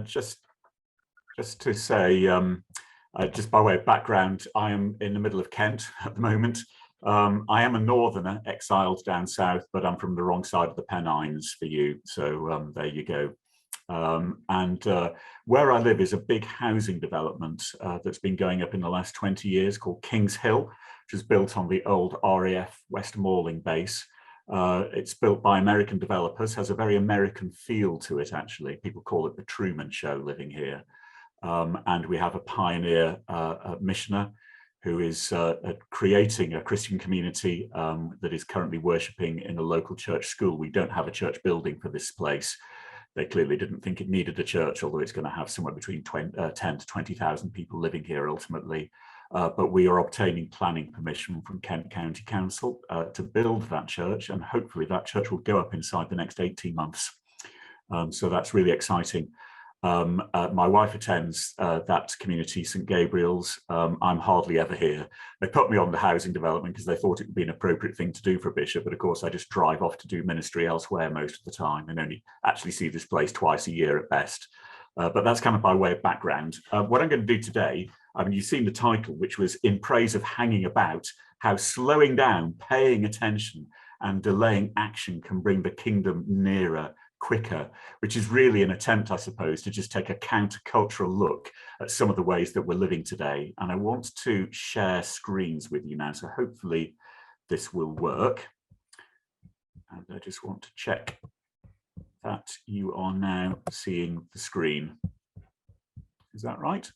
just to say, just by way of background, I am in the middle of Kent at the moment. I am a northerner, exiled down south, but I'm from the wrong side of the Pennines for you. So there you go. Where I live is a big housing development that's been going up in the last 20 years called Kings Hill, which is built on the old RAF Westmoreland base. It's built by American developers, has a very American feel to it, actually. People call it the Truman Show living here. And we have a pioneer missioner who is creating a Christian community that is currently worshipping in a local church school. We don't have a church building for this place. They clearly didn't think it needed a church, although it's going to have somewhere between 10 to 20,000 people living here ultimately. But we are obtaining planning permission from Kent County Council to build that church, and hopefully that church will go up inside the next 18 months. So that's really exciting. My wife attends that community, St. Gabriel's. I'm hardly ever here. They put me on the housing development because they thought it would be an appropriate thing to do for a bishop, but of course I just drive off to do ministry elsewhere most of the time and only actually see this place twice a year at best. But that's kind of by way of background. What I'm going to do today, I mean, you've seen the title, which was In Praise of Hanging About, how slowing down, paying attention and delaying action can bring the kingdom nearer quicker, which is really an attempt, I suppose, to just take a countercultural look at some of the ways that we're living today. And I want to share screens with you now, so hopefully this will work. And I just want to check that you are now seeing the screen. Is that right?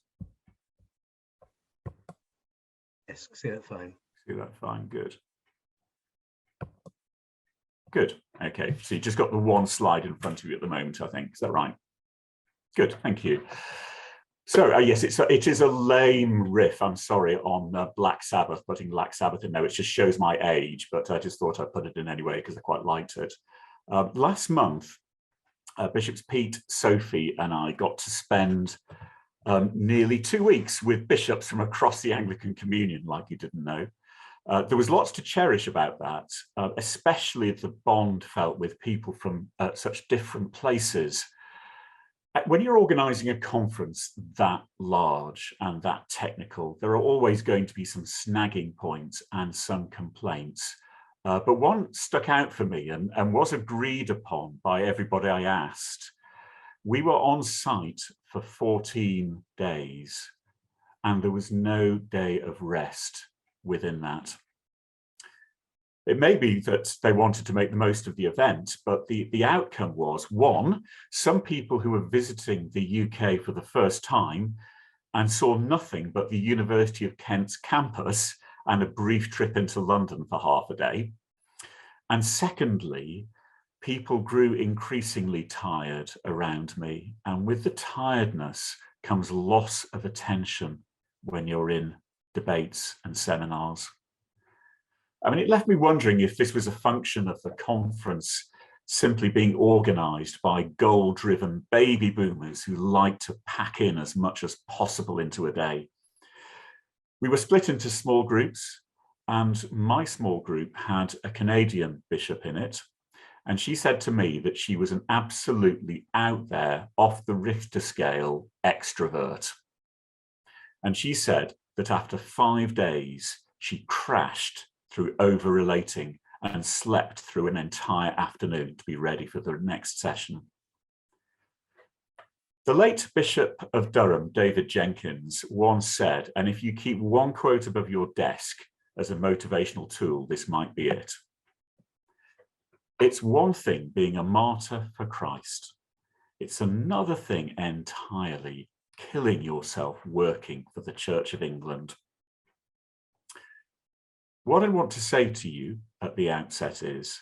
Yes, see that fine. See that fine, good. Good. Okay, so you just got the one slide in front of you at the moment, I think. Is that right? Good, thank you. So yes, it is a lame riff, I'm sorry, on Black Sabbath, putting Black Sabbath in there, which just shows my age, but I just thought I'd put it in anyway because I quite liked it. Last month, Bishops Pete, Sophie and I got to spend nearly 2 weeks with bishops from across the Anglican Communion, like you didn't know. There was lots to cherish about that, especially the bond felt with people from such different places. When you're organising a conference that large and that technical, there are always going to be some snagging points and some complaints. But one stuck out for me and was agreed upon by everybody I asked. We were on site for 14 days and there was no day of rest within that. It may be that they wanted to make the most of the event, but the outcome was, one, some people who were visiting the UK for the first time and saw nothing but the University of Kent's campus and a brief trip into London for half a day. And secondly, people grew increasingly tired around me. And with the tiredness comes loss of attention when you're in debates and seminars. I mean, it left me wondering if this was a function of the conference simply being organised by goal-driven baby boomers who like to pack in as much as possible into a day. We were split into small groups, and my small group had a Canadian bishop in it, and she said to me that she was an absolutely out there, off the Richter scale extrovert. And she said that after 5 days, she crashed through over-relating and slept through an entire afternoon to be ready for the next session. The late Bishop of Durham, David Jenkins, once said, and if you keep one quote above your desk as a motivational tool, this might be it. It's one thing being a martyr for Christ. It's another thing entirely killing yourself working for the Church of England. What I want to say to you at the outset is,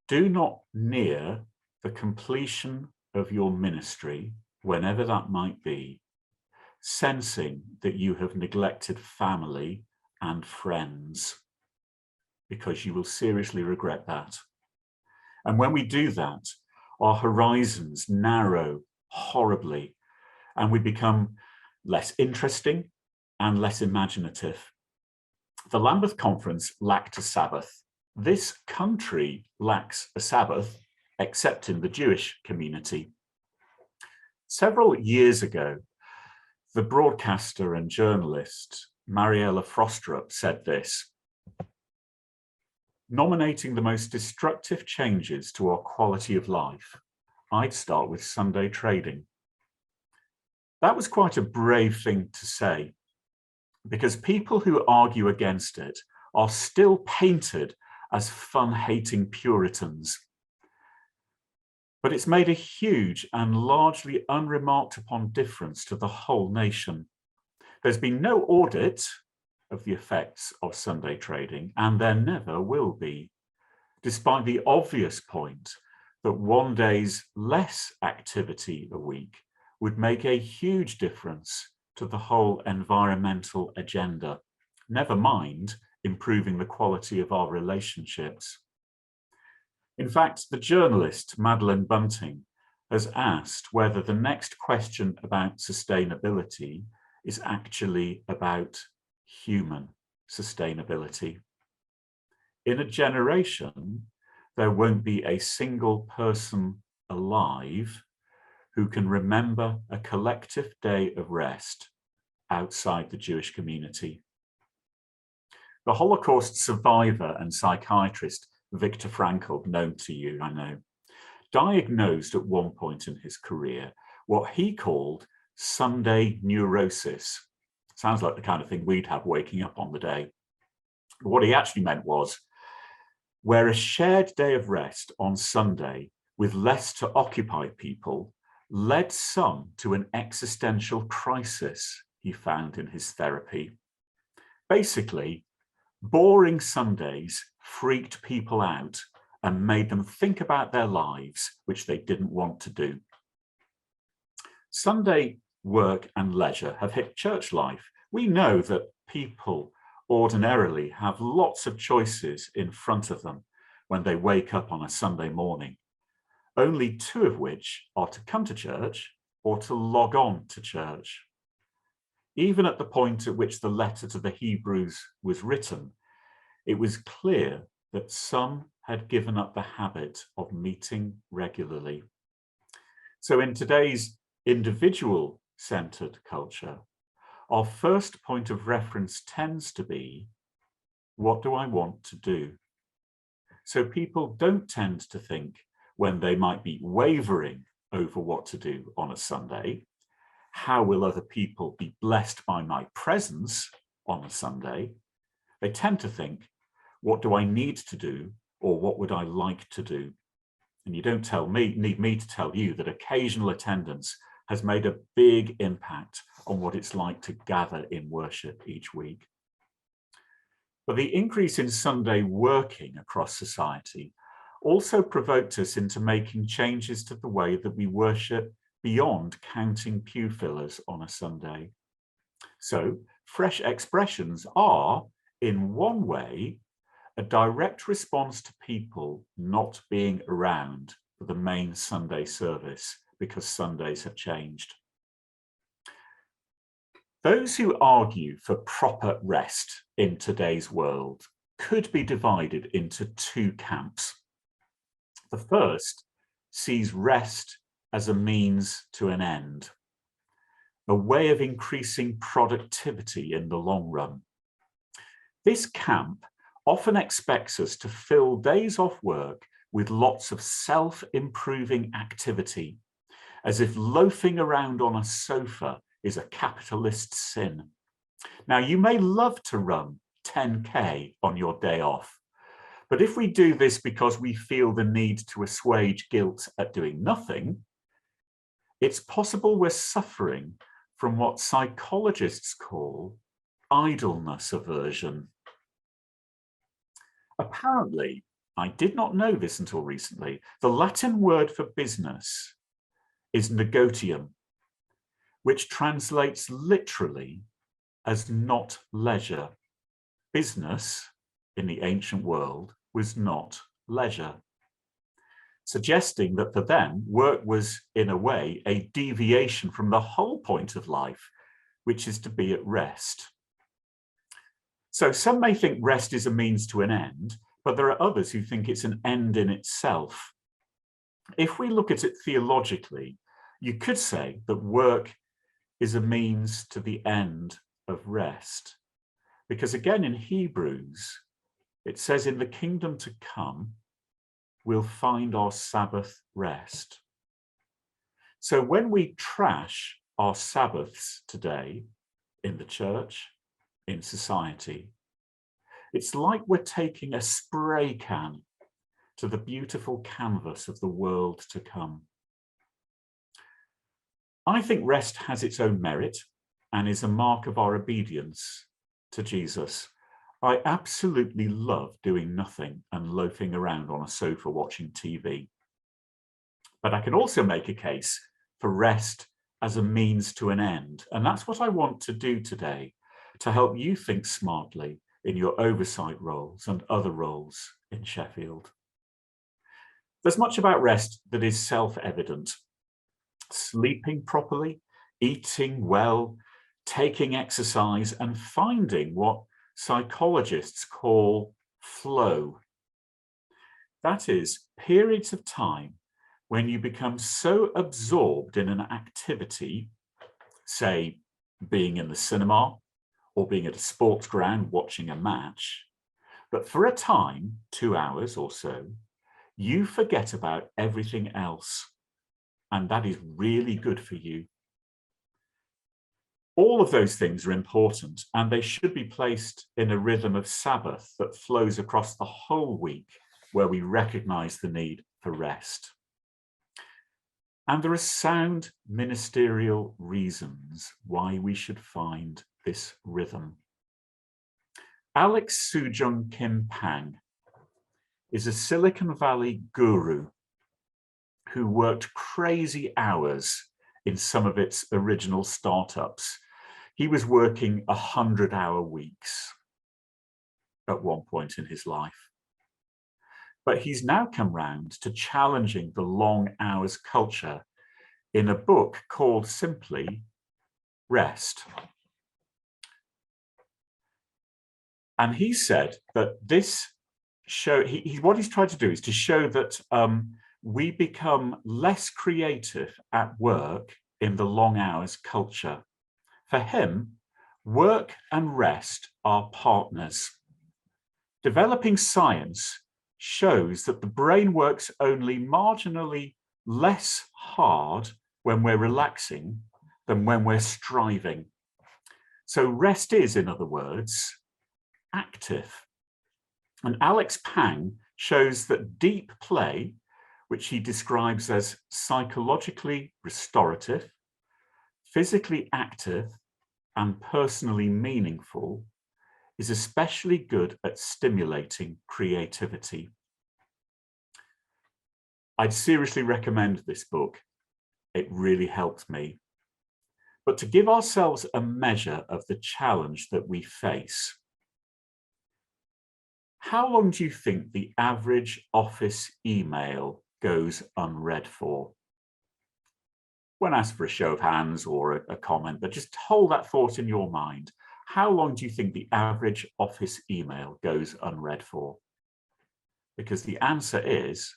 do not near the completion of your ministry, whenever that might be, sensing that you have neglected family and friends, because you will seriously regret that. And when we do that, our horizons narrow horribly, and we become less interesting and less imaginative. The Lambeth Conference lacked a Sabbath. This country lacks a Sabbath, except in the Jewish community. Several years ago, the broadcaster and journalist Mariella Frostrup said this: "Nominating the most destructive changes to our quality of life, I'd start with Sunday trading." That was quite a brave thing to say, because people who argue against it are still painted as fun-hating Puritans. But it's made a huge and largely unremarked upon difference to the whole nation. There's been no audit of the effects of Sunday trading, and there never will be, despite the obvious point that one day's less activity a week would make a huge difference to the whole environmental agenda, never mind improving the quality of our relationships. In fact, the journalist Madeline Bunting has asked whether the next question about sustainability is actually about human sustainability. In a generation, there won't be a single person alive who can remember a collective day of rest outside the Jewish community. The Holocaust survivor and psychiatrist Viktor Frankl, known to you, I know, diagnosed at one point in his career what he called Sunday neurosis. Sounds like the kind of thing we'd have waking up on the day. But what he actually meant was, where a shared day of rest on Sunday with less to occupy people led some to an existential crisis he found in his therapy. Basically, boring Sundays freaked people out and made them think about their lives, which they didn't want to do. Sunday work and leisure have hit church life. We know that people ordinarily have lots of choices in front of them when they wake up on a Sunday morning, only two of which are to come to church or to log on to church. Even at the point at which the letter to the Hebrews was written, it was clear that some had given up the habit of meeting regularly. So in today's individual-centered culture, our first point of reference tends to be, what do I want to do? So people don't tend to think, when they might be wavering over what to do on a Sunday, how will other people be blessed by my presence on a Sunday? They tend to think, what do I need to do, or what would I like to do? And you don't need me to tell you that occasional attendance has made a big impact on what it's like to gather in worship each week. But the increase in Sunday working across society also provoked us into making changes to the way that we worship beyond counting pew fillers on a Sunday. So fresh expressions are, in one way, a direct response to people not being around for the main Sunday service because Sundays have changed. Those who argue for proper rest in today's world could be divided into two camps. The first sees rest as a means to an end, a way of increasing productivity in the long run. This camp often expects us to fill days off work with lots of self-improving activity, as if loafing around on a sofa is a capitalist sin. Now, you may love to run 10K on your day off, but if we do this because we feel the need to assuage guilt at doing nothing, it's possible we're suffering from what psychologists call idleness aversion. Apparently, I did not know this until recently, the Latin word for business is negotium, which translates literally as not leisure. Business in the ancient world was not leisure, suggesting that for them, work was, in a way, a deviation from the whole point of life, which is to be at rest. So some may think rest is a means to an end, but there are others who think it's an end in itself. If we look at it theologically, You could say that work is a means to the end of rest. Because again, in Hebrews, it says, in the kingdom to come, we'll find our Sabbath rest. So when we trash our Sabbaths today in the church, in society, it's like we're taking a spray can to the beautiful canvas of the world to come. I think rest has its own merit and is a mark of our obedience to Jesus. I absolutely love doing nothing and loafing around on a sofa watching TV. But I can also make a case for rest as a means to an end. And that's what I want to do today, to help you think smartly in your oversight roles and other roles in Sheffield. There's much about rest that is self-evident. Sleeping properly, eating well, taking exercise, and finding what psychologists call flow. That is, periods of time when you become so absorbed in an activity, say being in the cinema or being at a sports ground watching a match, but for a time, 2 hours or so, you forget about everything else. And that is really good for you. All of those things are important, and they should be placed in a rhythm of Sabbath that flows across the whole week, where we recognize the need for rest. And there are sound ministerial reasons why we should find this rhythm. Alex Soojung Kim Pang is a Silicon Valley guru who worked crazy hours in some of its original startups. He was working 100-hour weeks at one point in his life. But he's now come round to challenging the long hours culture in a book called simply Rest. And he said that this show, what he's tried to do is to show that we become less creative at work in the long hours culture. For him, work and rest are partners. Developing science shows that the brain works only marginally less hard when we're relaxing than when we're striving. So rest is, in other words, active. And Alex Pang shows that deep play, which he describes as psychologically restorative, physically active, and personally meaningful, is especially good at stimulating creativity. I'd seriously recommend this book. It really helped me. But to give ourselves a measure of the challenge that we face, how long do you think the average office email goes unread for? When asked for a show of hands or a comment, but just hold that thought in your mind. How long do you think the average office email goes unread for? Because the answer is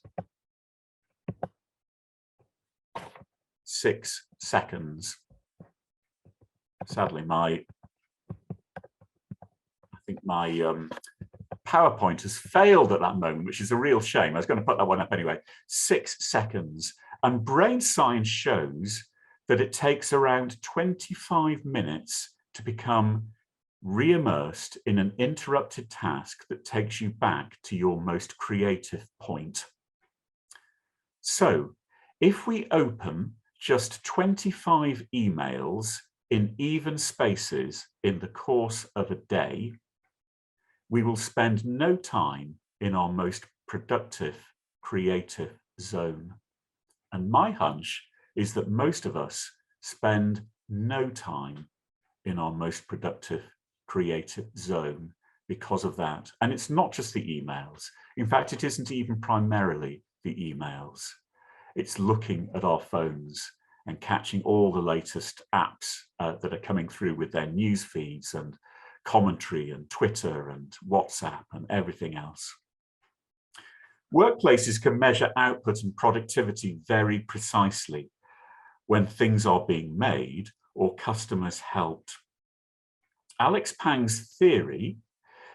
6 seconds. Sadly, I think my PowerPoint has failed at that moment, which is a real shame. I was going to put that one up anyway. 6 seconds. And brain science shows that it takes around 25 minutes to become re-immersed in an interrupted task that takes you back to your most creative point. So if we open just 25 emails in even spaces in the course of a day, we will spend no time in our most productive, creative zone. And my hunch is that most of us spend no time in our most productive, creative zone because of that. And it's not just the emails. In fact, it isn't even primarily the emails. It's looking at our phones and catching all the latest apps that are coming through with their news feeds and commentary and Twitter and WhatsApp and everything else. Workplaces can measure output and productivity very precisely. when things are being made or customers helped. Alex Pang's theory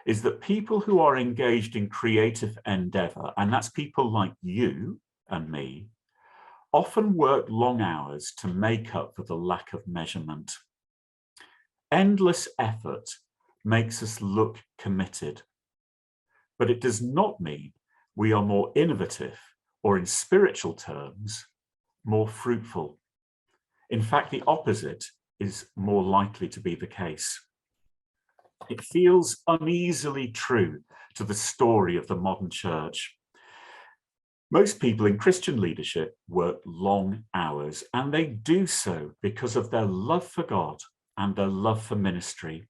is that people who are engaged in creative endeavor, and that's people like you and me, often work long hours to make up for the lack of measurement. Endless effort makes us look committed, but it does not mean we are more innovative or, in spiritual terms, more fruitful. In fact, the opposite is more likely to be the case. It feels uneasily true to the story of the modern church. Most people in Christian leadership work long hours, and they do so because of their love for God and their love for ministry.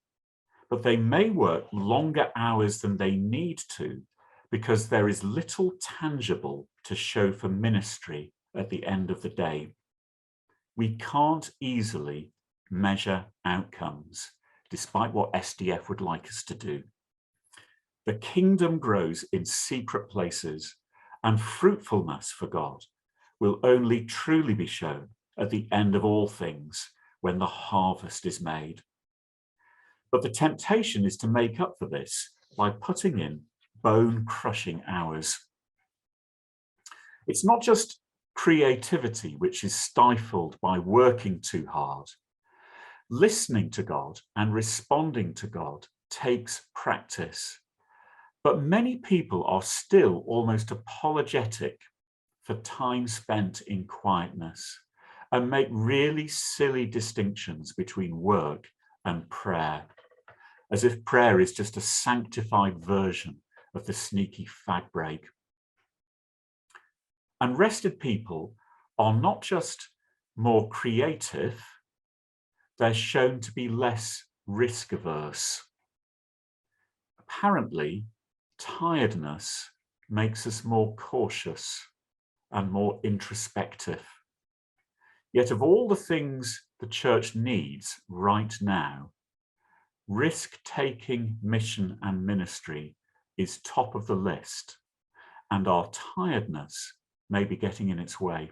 But they may work longer hours than they need to because there is little tangible to show for ministry at the end of the day. We can't easily measure outcomes, despite what SDF would like us to do. The kingdom grows in secret places, and fruitfulness for God will only truly be shown at the end of all things when the harvest is made. But the temptation is to make up for this by putting in bone-crushing hours. It's not just creativity which is stifled by working too hard. Listening to God and responding to God takes practice. But many people are still almost apologetic for time spent in quietness and make really silly distinctions between work and prayer, as if prayer is just a sanctified version of the sneaky fag break. And rested people are not just more creative, they're shown to be less risk averse. Apparently, tiredness makes us more cautious and more introspective. Yet of all the things the church needs right now, risk-taking mission and ministry is top of the list, and our tiredness may be getting in its way.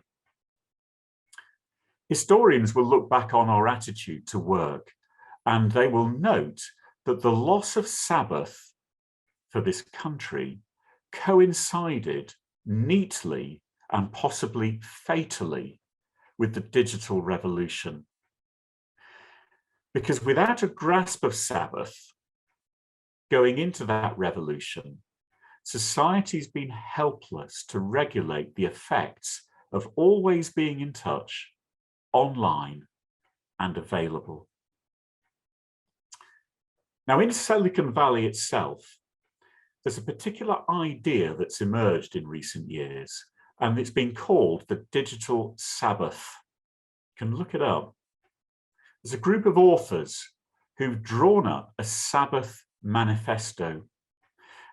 Historians will look back on our attitude to work, and they will note that the loss of Sabbath for this country coincided neatly and possibly fatally with the digital revolution. Because without a grasp of Sabbath going into that revolution, society's been helpless to regulate the effects of always being in touch, online and available. Now, in Silicon Valley itself, there's a particular idea that's emerged in recent years, and it's been called the digital Sabbath. You can look it up. There's a group of authors who've drawn up a Sabbath manifesto,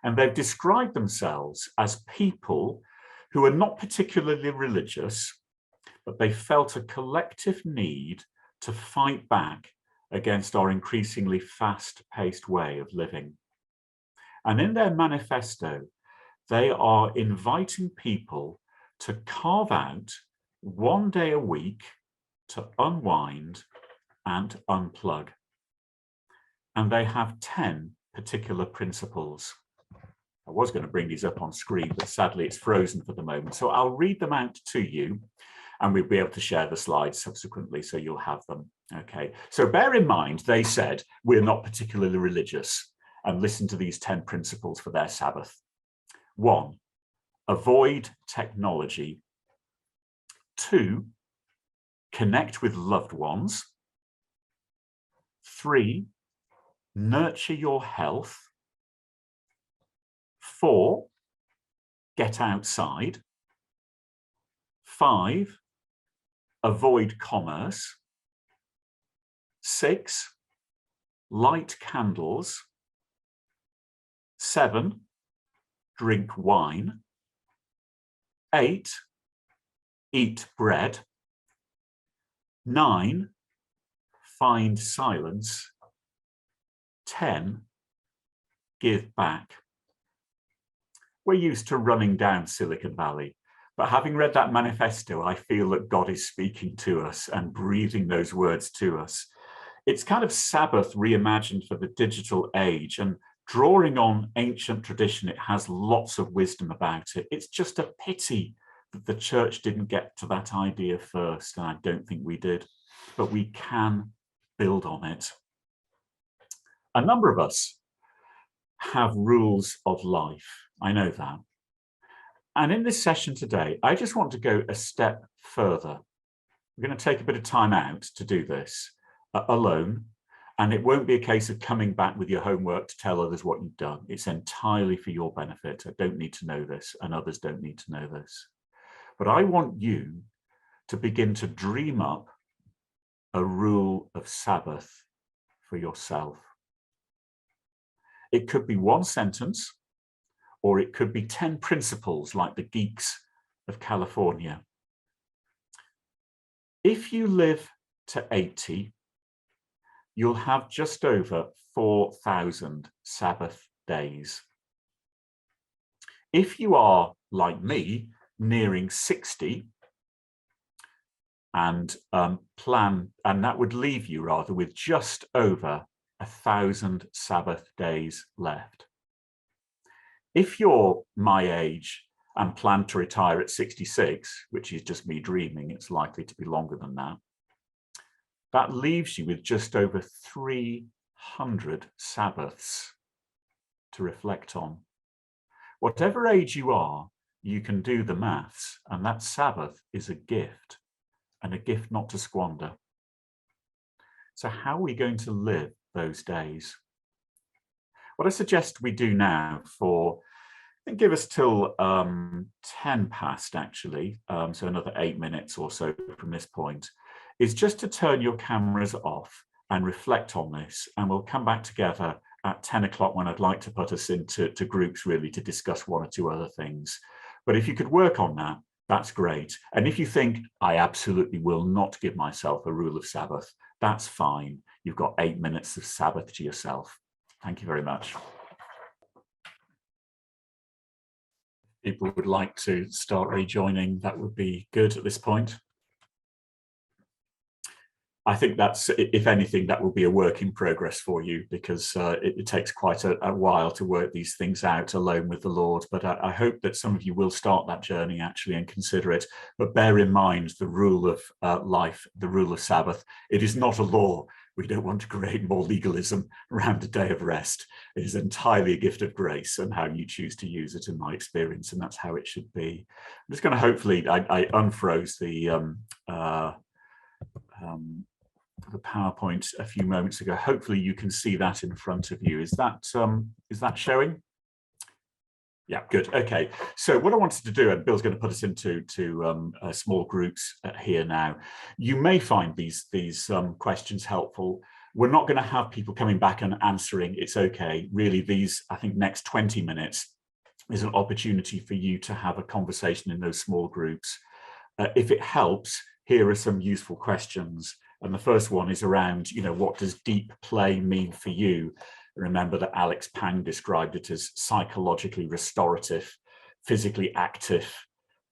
and they've described themselves as people who are not particularly religious, but they felt a collective need to fight back against our increasingly fast-paced way of living. And in their manifesto, they are inviting people to carve out one day a week to unwind and unplug. And they have 10 particular principles. I was going to bring these up on screen, but sadly it's frozen for the moment. So I'll read them out to you, and we'll be able to share the slides subsequently, so you'll have them. Okay, so bear in mind, they said we're not particularly religious, and listen to these 10 principles for their Sabbath. 1, avoid technology. 2, connect with loved ones. 3, nurture your health. 4, get outside. 5, avoid commerce. 6, light candles. 7, drink wine. 8, eat bread. 9, find silence. 10, give back. We're used to running down Silicon Valley, But having read that manifesto, I feel that God is speaking to us and breathing those words to us. It's kind of Sabbath reimagined for the digital age, and drawing on ancient tradition, it has lots of wisdom about it. It's just a pity that the church didn't get to that idea first, and I don't think we did, but we can build on it. A number of us have rules of life. I know that. And in this session today, I just want to go a step further. We're going to take a bit of time out to do this alone, and it won't be a case of coming back with your homework to tell others what you've done. It's entirely for your benefit. I don't need to know this, and others don't need to know this. But I want you to begin to dream up a rule of Sabbath for yourself. It could be one sentence, or it could be 10 principles like the geeks of California. If you live to 80, you'll have just over 4,000 Sabbath days. If you are, like me, nearing 60, and that would leave you rather with just over 1,000 Sabbath days left. If you're my age and plan to retire at 66, which is just me dreaming, it's likely to be longer than that, that leaves you with just over 300 Sabbaths to reflect on. Whatever age you are, you can do the maths, and that Sabbath is a gift, and a gift not to squander. So how are we going to live those days? What I suggest we do now and give us till 10 past actually, so another 8 minutes or so from this point, is just to turn your cameras off and reflect on this, and we'll come back together at 10 o'clock when I'd like to put us into groups really to discuss one or two other things. But if you could work on that, that's great. And if you think, I absolutely will not give myself a rule of Sabbath, that's fine. You've got 8 minutes of Sabbath to yourself. Thank you very much. People would like to start rejoining, that would be good at this point. I think that's, if anything, that will be a work in progress for you, because it takes quite a while to work these things out alone with the Lord. But I hope that some of you will start that journey actually and consider it. But bear in mind the rule of life, the rule of Sabbath. It is not a law. We don't want to create more legalism around a day of rest. It is entirely a gift of grace and how you choose to use it, in my experience, and that's how it should be. I'm just going to hopefully, I unfroze the PowerPoint a few moments ago. Hopefully you can see that in front of you. Is that showing? Yeah, good. Okay. So what I wanted to do, and Bill's going to put us into small groups here now. You may find these questions helpful. We're not going to have people coming back and answering. It's okay. Really, these, I think, next 20 minutes is an opportunity for you to have a conversation in those small groups. If it helps, here are some useful questions. And the first one is around, what does deep play mean for you? Remember that Alex Pang described it as psychologically restorative, physically active,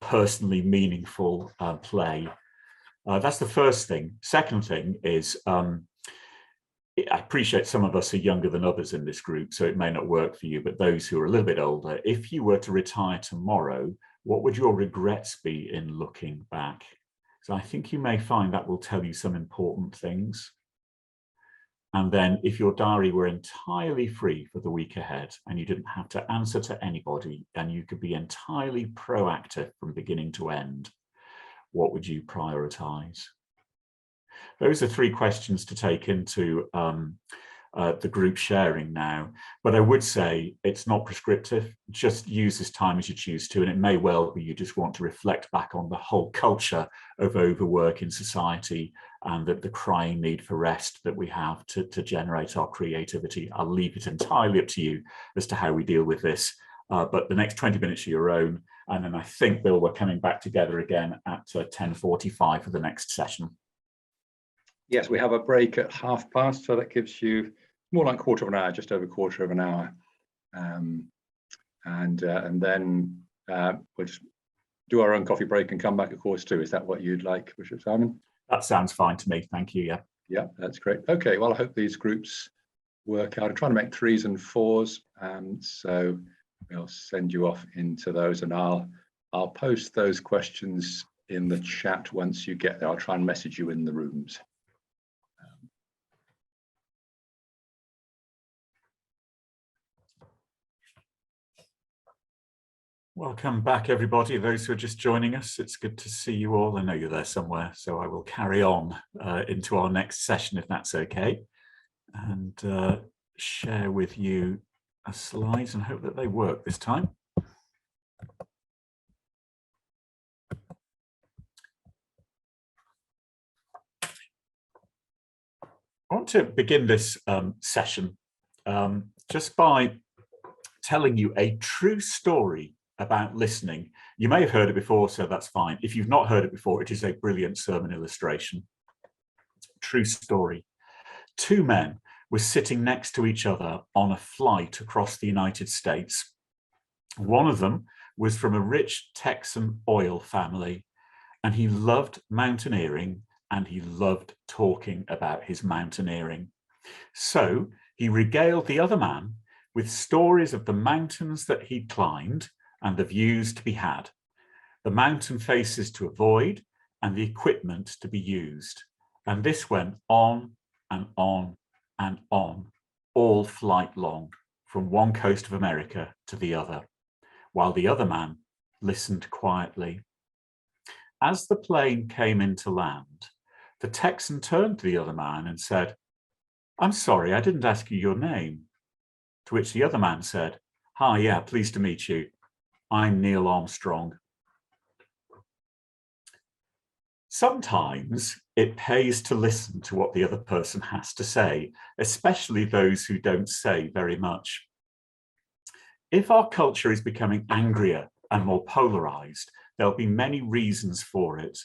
personally meaningful play. That's the first thing. Second thing is, I appreciate some of us are younger than others in this group, so it may not work for you, but those who are a little bit older, if you were to retire tomorrow, what would your regrets be in looking back? So I think you may find that will tell you some important things. And then if your diary were entirely free for the week ahead and you didn't have to answer to anybody and you could be entirely proactive from beginning to end, what would you prioritize? Those are 3 questions to take into the group sharing now, but I would say it's not prescriptive. Just use this time as you choose to, and it may well be you just want to reflect back on the whole culture of overwork in society and the crying need for rest that we have to generate our creativity. I'll leave it entirely up to you as to how we deal with this, but the next 20 minutes are your own, and then I think, Bill, we're coming back together again at 10:45 for the next session. Yes, we have a break at past, so that gives you more like quarter of an hour, just over quarter of an hour. And then we'll just do our own coffee break and come back, of course, too. Is that what you'd like, Bishop Simon? That sounds fine to me. Thank you. Yeah. Yeah, that's great. Okay, well, I hope these groups work out. I'm trying to make 3s and 4s, so we'll send you off into those, and I'll post those questions in the chat once you get there. I'll try and message you in the rooms. Welcome back, everybody. Those who are just joining us, it's good to see you all. I know you're there somewhere, so I will carry on into our next session, if that's okay, and share with you our slides and hope that they work this time. I want to begin this session just by telling you a true story about listening. You may have heard it before, so that's fine. If you've not heard it before, it is a brilliant sermon illustration. True story. 2 men were sitting next to each other on a flight across the United States. One of them was from a rich Texan oil family, and he loved mountaineering and he loved talking about his mountaineering. So he regaled the other man with stories of the mountains that he'd climbed and the views to be had, the mountain faces to avoid and the equipment to be used. And this went on and on and on, all flight long, from one coast of America to the other, while the other man listened quietly. As the plane came into land, the Texan turned to the other man and said, "I'm sorry, I didn't ask you your name." To which the other man said, "Hi, yeah, pleased to meet you. I'm Neil Armstrong." Sometimes it pays to listen to what the other person has to say, especially those who don't say very much. If our culture is becoming angrier and more polarized, there'll be many reasons for it.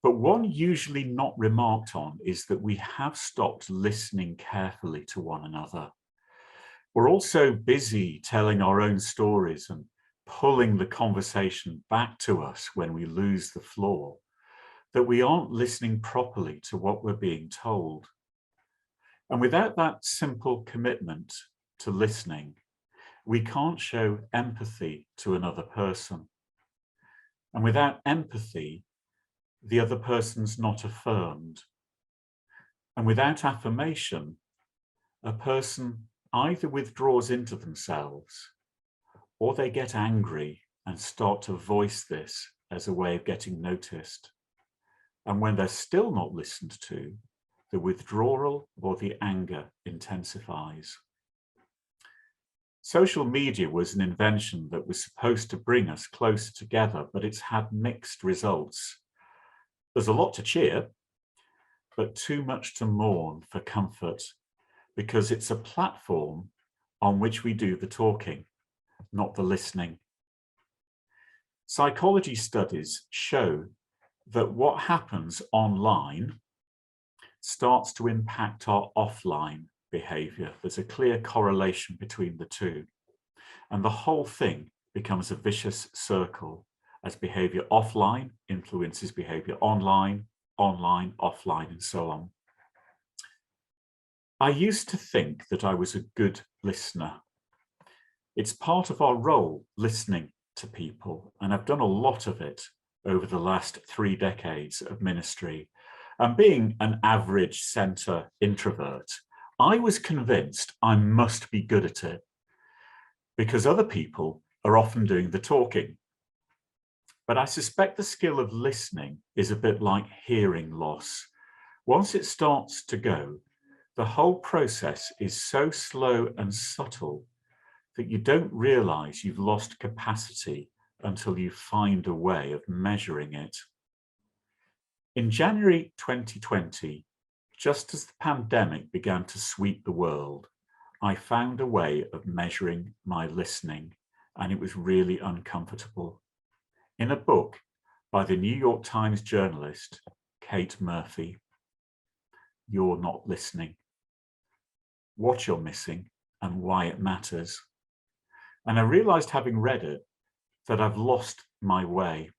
But one usually not remarked on is that we have stopped listening carefully to one another. We're also busy telling our own stories and pulling the conversation back to us when we lose the floor, that we aren't listening properly to what we're being told. And without that simple commitment to listening, we can't show empathy to another person. And without empathy, the other person's not affirmed. And without affirmation, a person either withdraws into themselves or they get angry and start to voice this as a way of getting noticed. And when they're still not listened to, the withdrawal or the anger intensifies. Social media was an invention that was supposed to bring us closer together, but it's had mixed results. There's a lot to cheer, but too much to mourn for comfort, because it's a platform on which we do the talking, not the listening. Psychology studies show that what happens online starts to impact our offline behavior. There's a clear correlation between the two. And the whole thing becomes a vicious circle as behavior offline influences behavior online, online, offline, and so on. I used to think that I was a good listener. It's part of our role, listening to people, and I've done a lot of it over the last 3 decades of ministry. And being an average centre introvert, I was convinced I must be good at it because other people are often doing the talking. But I suspect the skill of listening is a bit like hearing loss. Once it starts to go, the whole process is so slow and subtle that you don't realise you've lost capacity until you find a way of measuring it. In January 2020, just as the pandemic began to sweep the world, I found a way of measuring my listening, and it was really uncomfortable. In a book by the New York Times journalist, Kate Murphy, You're Not Listening, What You're Missing and Why It Matters. And I realized, having read it, that I've lost my way.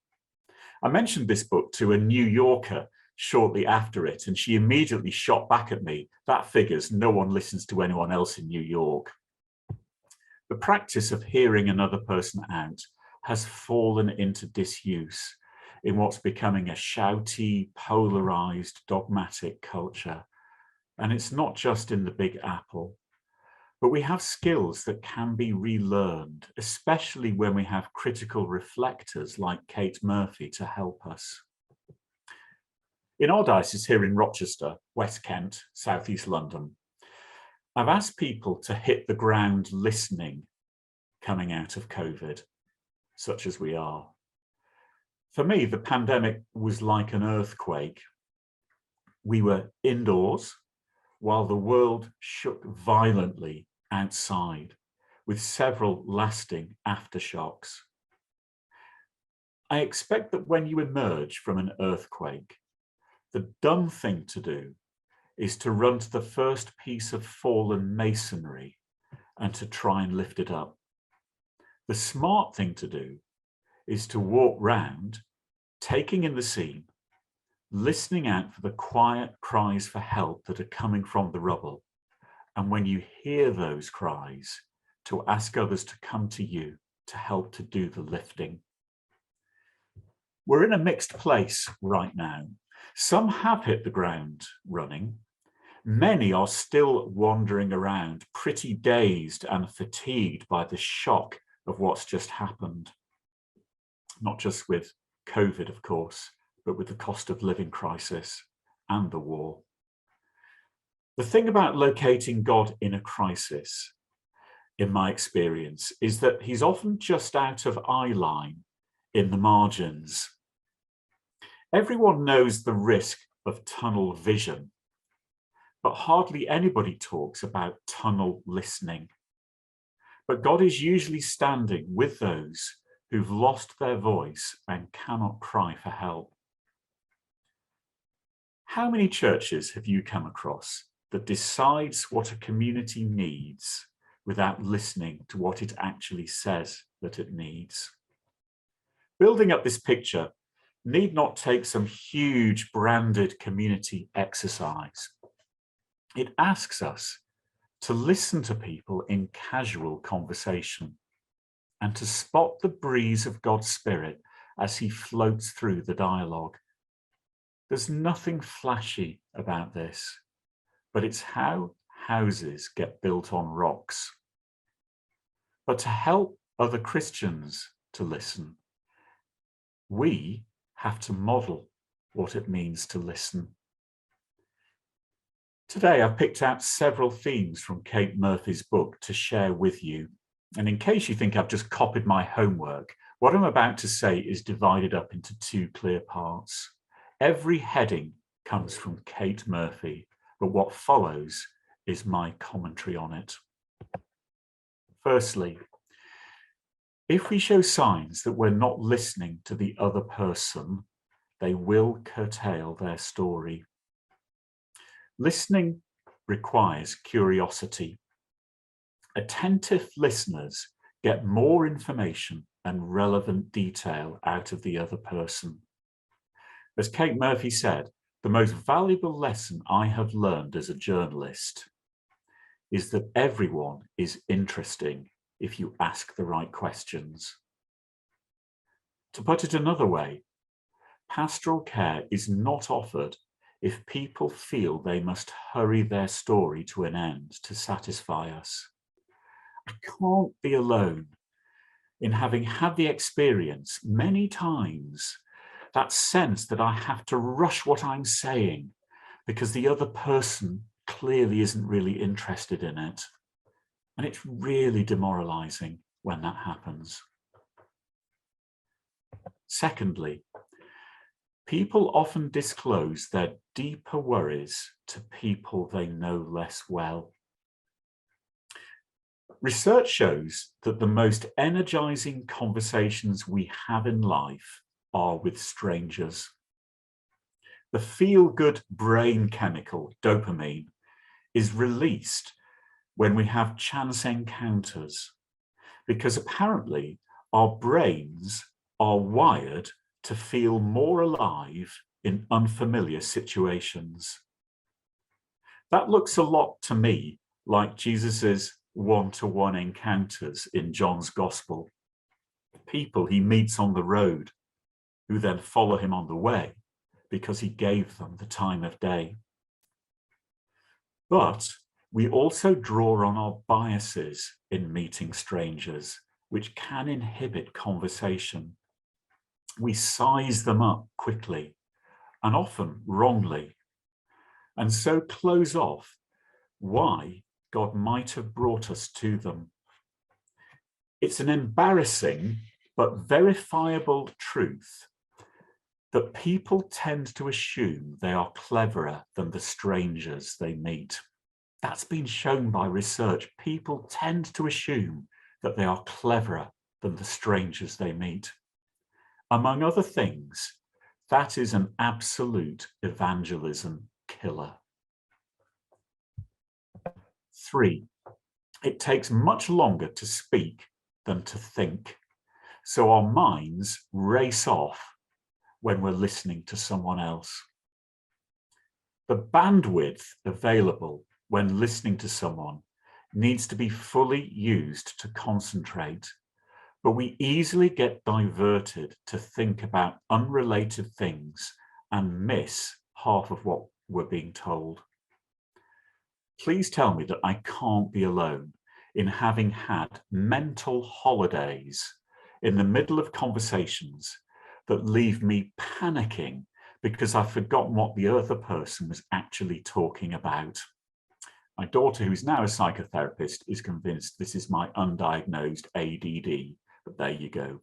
I mentioned this book to a New Yorker shortly after it, and she immediately shot back at me, "That figures, no one listens to anyone else in New York." The practice of hearing another person out has fallen into disuse in what's becoming a shouty, polarized, dogmatic culture. And it's not just in the Big Apple, but we have skills that can be relearned, especially when we have critical reflectors like Kate Murphy to help us. In our diocese here in Rochester, West Kent, Southeast London, I've asked people to hit the ground listening coming out of COVID, such as we are. For me, the pandemic was like an earthquake. We were indoors while the world shook violently outside, with several lasting aftershocks. I expect that when you emerge from an earthquake, the dumb thing to do is to run to the first piece of fallen masonry and to try and lift it up. The smart thing to do is to walk round, taking in the scene, listening out for the quiet cries for help that are coming from the rubble. And when you hear those cries, to ask others to come to you to help to do the lifting. We're in a mixed place right now. Some have hit the ground running. Many are still wandering around, pretty dazed and fatigued by the shock of what's just happened. Not just with COVID, of course, but with the cost of living crisis and the war. The thing about locating God in a crisis, in my experience, is that he's often just out of eye line in the margins. Everyone knows the risk of tunnel vision, but hardly anybody talks about tunnel listening. But God is usually standing with those who've lost their voice and cannot cry for help. How many churches have you come across that decides what a community needs without listening to what it actually says that it needs? Building up this picture need not take some huge branded community exercise. It asks us to listen to people in casual conversation and to spot the breeze of God's Spirit as he floats through the dialogue. There's nothing flashy about this, but it's how houses get built on rocks. But to help other Christians to listen, we have to model what it means to listen. Today, I've picked out several themes from Kate Murphy's book to share with you. And in case you think I've just copied my homework, what I'm about to say is divided up into two clear parts. Every heading comes from Kate Murphy, but what follows is my commentary on it. Firstly, if we show signs that we're not listening to the other person, they will curtail their story. Listening requires curiosity. Attentive listeners get more information and relevant detail out of the other person. As Kate Murphy said, the most valuable lesson I have learned as a journalist is that everyone is interesting if you ask the right questions. To put it another way, pastoral care is not offered if people feel they must hurry their story to an end to satisfy us. I can't be alone in having had the experience many times, that sense that I have to rush what I'm saying because the other person clearly isn't really interested in it. And it's really demoralizing when that happens. Secondly, people often disclose their deeper worries to people they know less well. Research shows that the most energizing conversations we have in life are with strangers. The feel-good brain chemical, dopamine, is released when we have chance encounters, because apparently our brains are wired to feel more alive in unfamiliar situations. That looks a lot to me like Jesus's one-to-one encounters in John's Gospel. People he meets on the road who then follow him on the way because he gave them the time of day. But we also draw on our biases in meeting strangers, which can inhibit conversation. We size them up quickly and often wrongly, and so close off why God might have brought us to them. It's an embarrassing but verifiable truth that people tend to assume they are cleverer than the strangers they meet. That's been shown by research. People tend to assume that they are cleverer than the strangers they meet. Among other things, that is an absolute evangelism killer. 3, it takes much longer to speak than to think. So our minds race off when we're listening to someone else. The bandwidth available when listening to someone needs to be fully used to concentrate, but we easily get diverted to think about unrelated things and miss half of what we're being told. Please tell me that I can't be alone in having had mental holidays in the middle of conversations that leave me panicking because I've forgotten what the other person was actually talking about. My daughter, who's now a psychotherapist, is convinced this is my undiagnosed ADD, but there you go.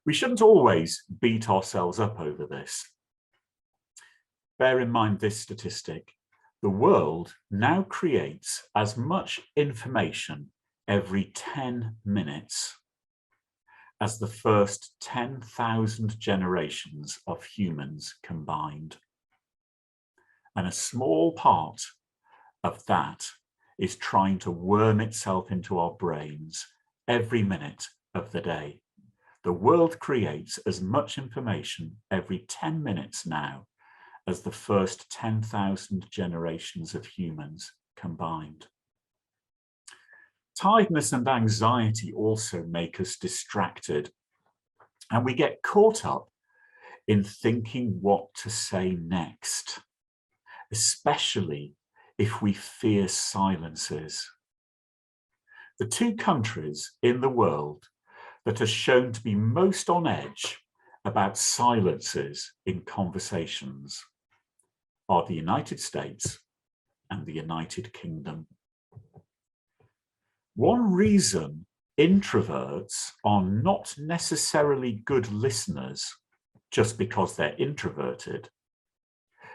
We shouldn't always beat ourselves up over this. Bear in mind this statistic. The world now creates as much information every 10 minutes as the first 10,000 generations of humans combined. And a small part of that is trying to worm itself into our brains every minute of the day. The world creates as much information every 10 minutes now as the first 10,000 generations of humans combined. Tiredness and anxiety also make us distracted, and we get caught up in thinking what to say next, especially if we fear silences. The 2 countries in the world that are shown to be most on edge about silences in conversations are the United States and the United Kingdom. One reason introverts are not necessarily good listeners just because they're introverted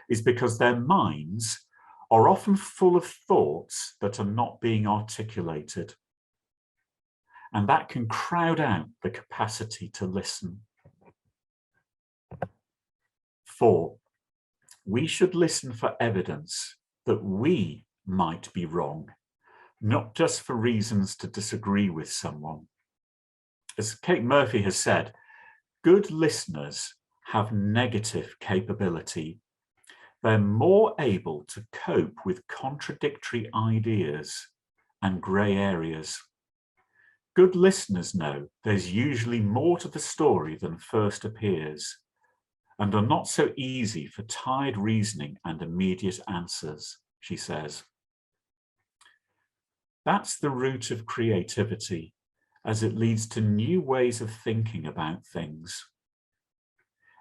is because their minds are often full of thoughts that are not being articulated. And that can crowd out the capacity to listen. 4, we should listen for evidence that we might be wrong, not just for reasons to disagree with someone. As Kate Murphy has said, good listeners have negative capability. They're more able to cope with contradictory ideas and grey areas. Good listeners know there's usually more to the story than first appears, and are not so easy for tired reasoning and immediate answers, she says. That's the root of creativity, as it leads to new ways of thinking about things.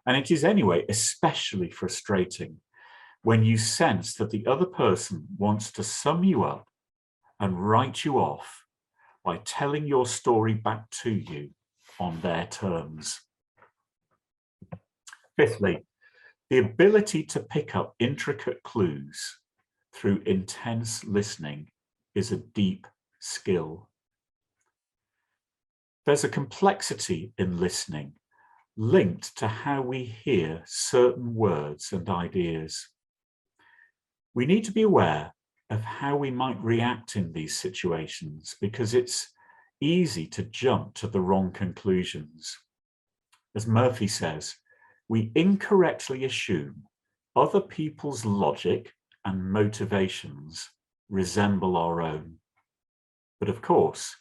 And it is anyway especially frustrating when you sense that the other person wants to sum you up and write you off by telling your story back to you on their terms. 5thly, the ability to pick up intricate clues through intense listening is a deep skill. There's a complexity in listening linked to how we hear certain words and ideas. We need to be aware of how we might react in these situations because it's easy to jump to the wrong conclusions. As Murphy says, we incorrectly assume other people's logic and motivations resemble our own. But of course,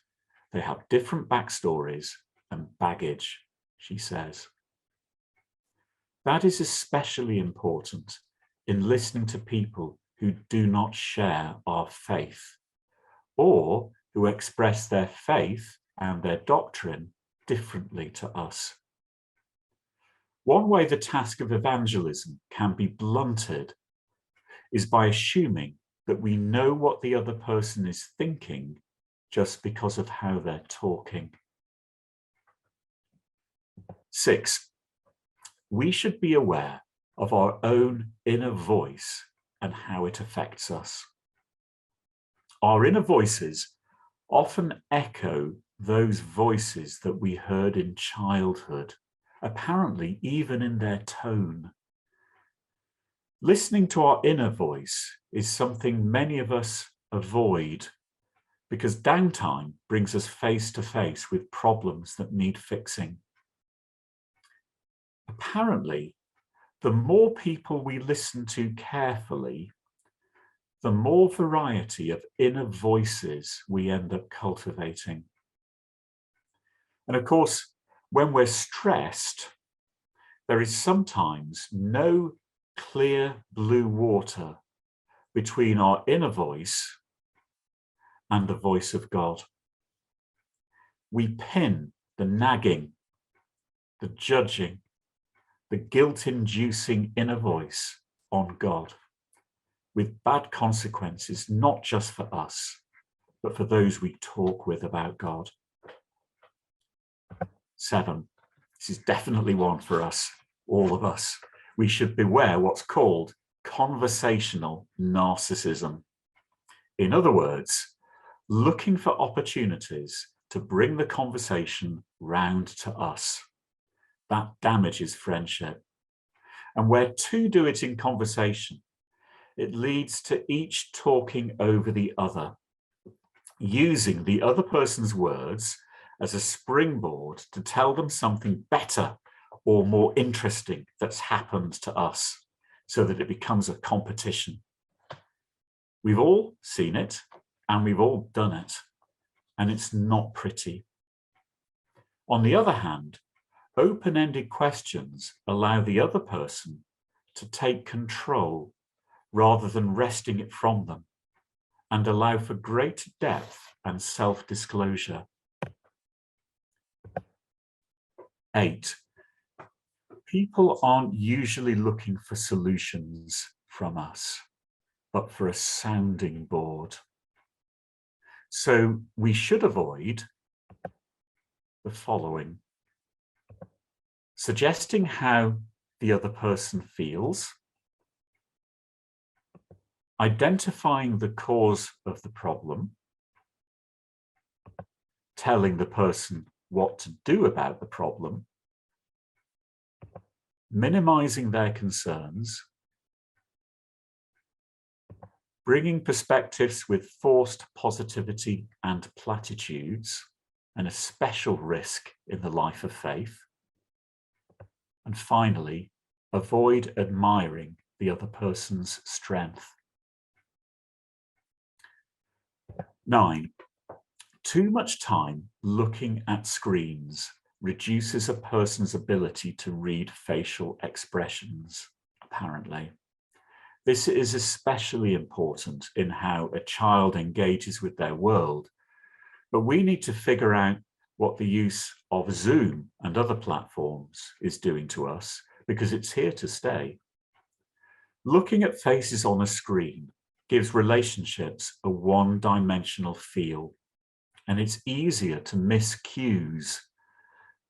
they have different backstories and baggage, she says. That is especially important in listening to people who do not share our faith, or who express their faith and their doctrine differently to us. One way the task of evangelism can be blunted is by assuming that we know what the other person is thinking just because of how they're talking. 6, we should be aware of our own inner voice and how it affects us. Our inner voices often echo those voices that we heard in childhood, apparently even in their tone. Listening to our inner voice is something many of us avoid because downtime brings us face to face with problems that need fixing. Apparently, the more people we listen to carefully, the more variety of inner voices we end up cultivating. And of course, when we're stressed, there is sometimes no clear blue water between our inner voice and the voice of God. We pin the nagging, the judging, the guilt-inducing inner voice on God, with bad consequences, not just for us, but for those we talk with about God. 7, this is definitely one for us, all of us. We should beware what's called conversational narcissism. In other words, looking for opportunities to bring the conversation round to us. That damages friendship. And where two do it in conversation, it leads to each talking over the other, using the other person's words as a springboard to tell them something better or more interesting that's happened to us, so that it becomes a competition. We've all seen it and we've all done it, and it's not pretty. On the other hand, open-ended questions allow the other person to take control rather than wresting it from them, and allow for greater depth and self-disclosure. 8, people aren't usually looking for solutions from us, but for a sounding board. So we should avoid the following: suggesting how the other person feels, identifying the cause of the problem, telling the person what to do about the problem, minimizing their concerns, bringing perspectives with forced positivity and platitudes, and a special risk in the life of faith. And finally, avoid admiring the other person's strength. 9, too much time looking at screens reduces a person's ability to read facial expressions, apparently. This is especially important in how a child engages with their world, but we need to figure out what the use of Zoom and other platforms is doing to us, because it's here to stay. Looking at faces on a screen gives relationships a one-dimensional feel, and it's easier to miss cues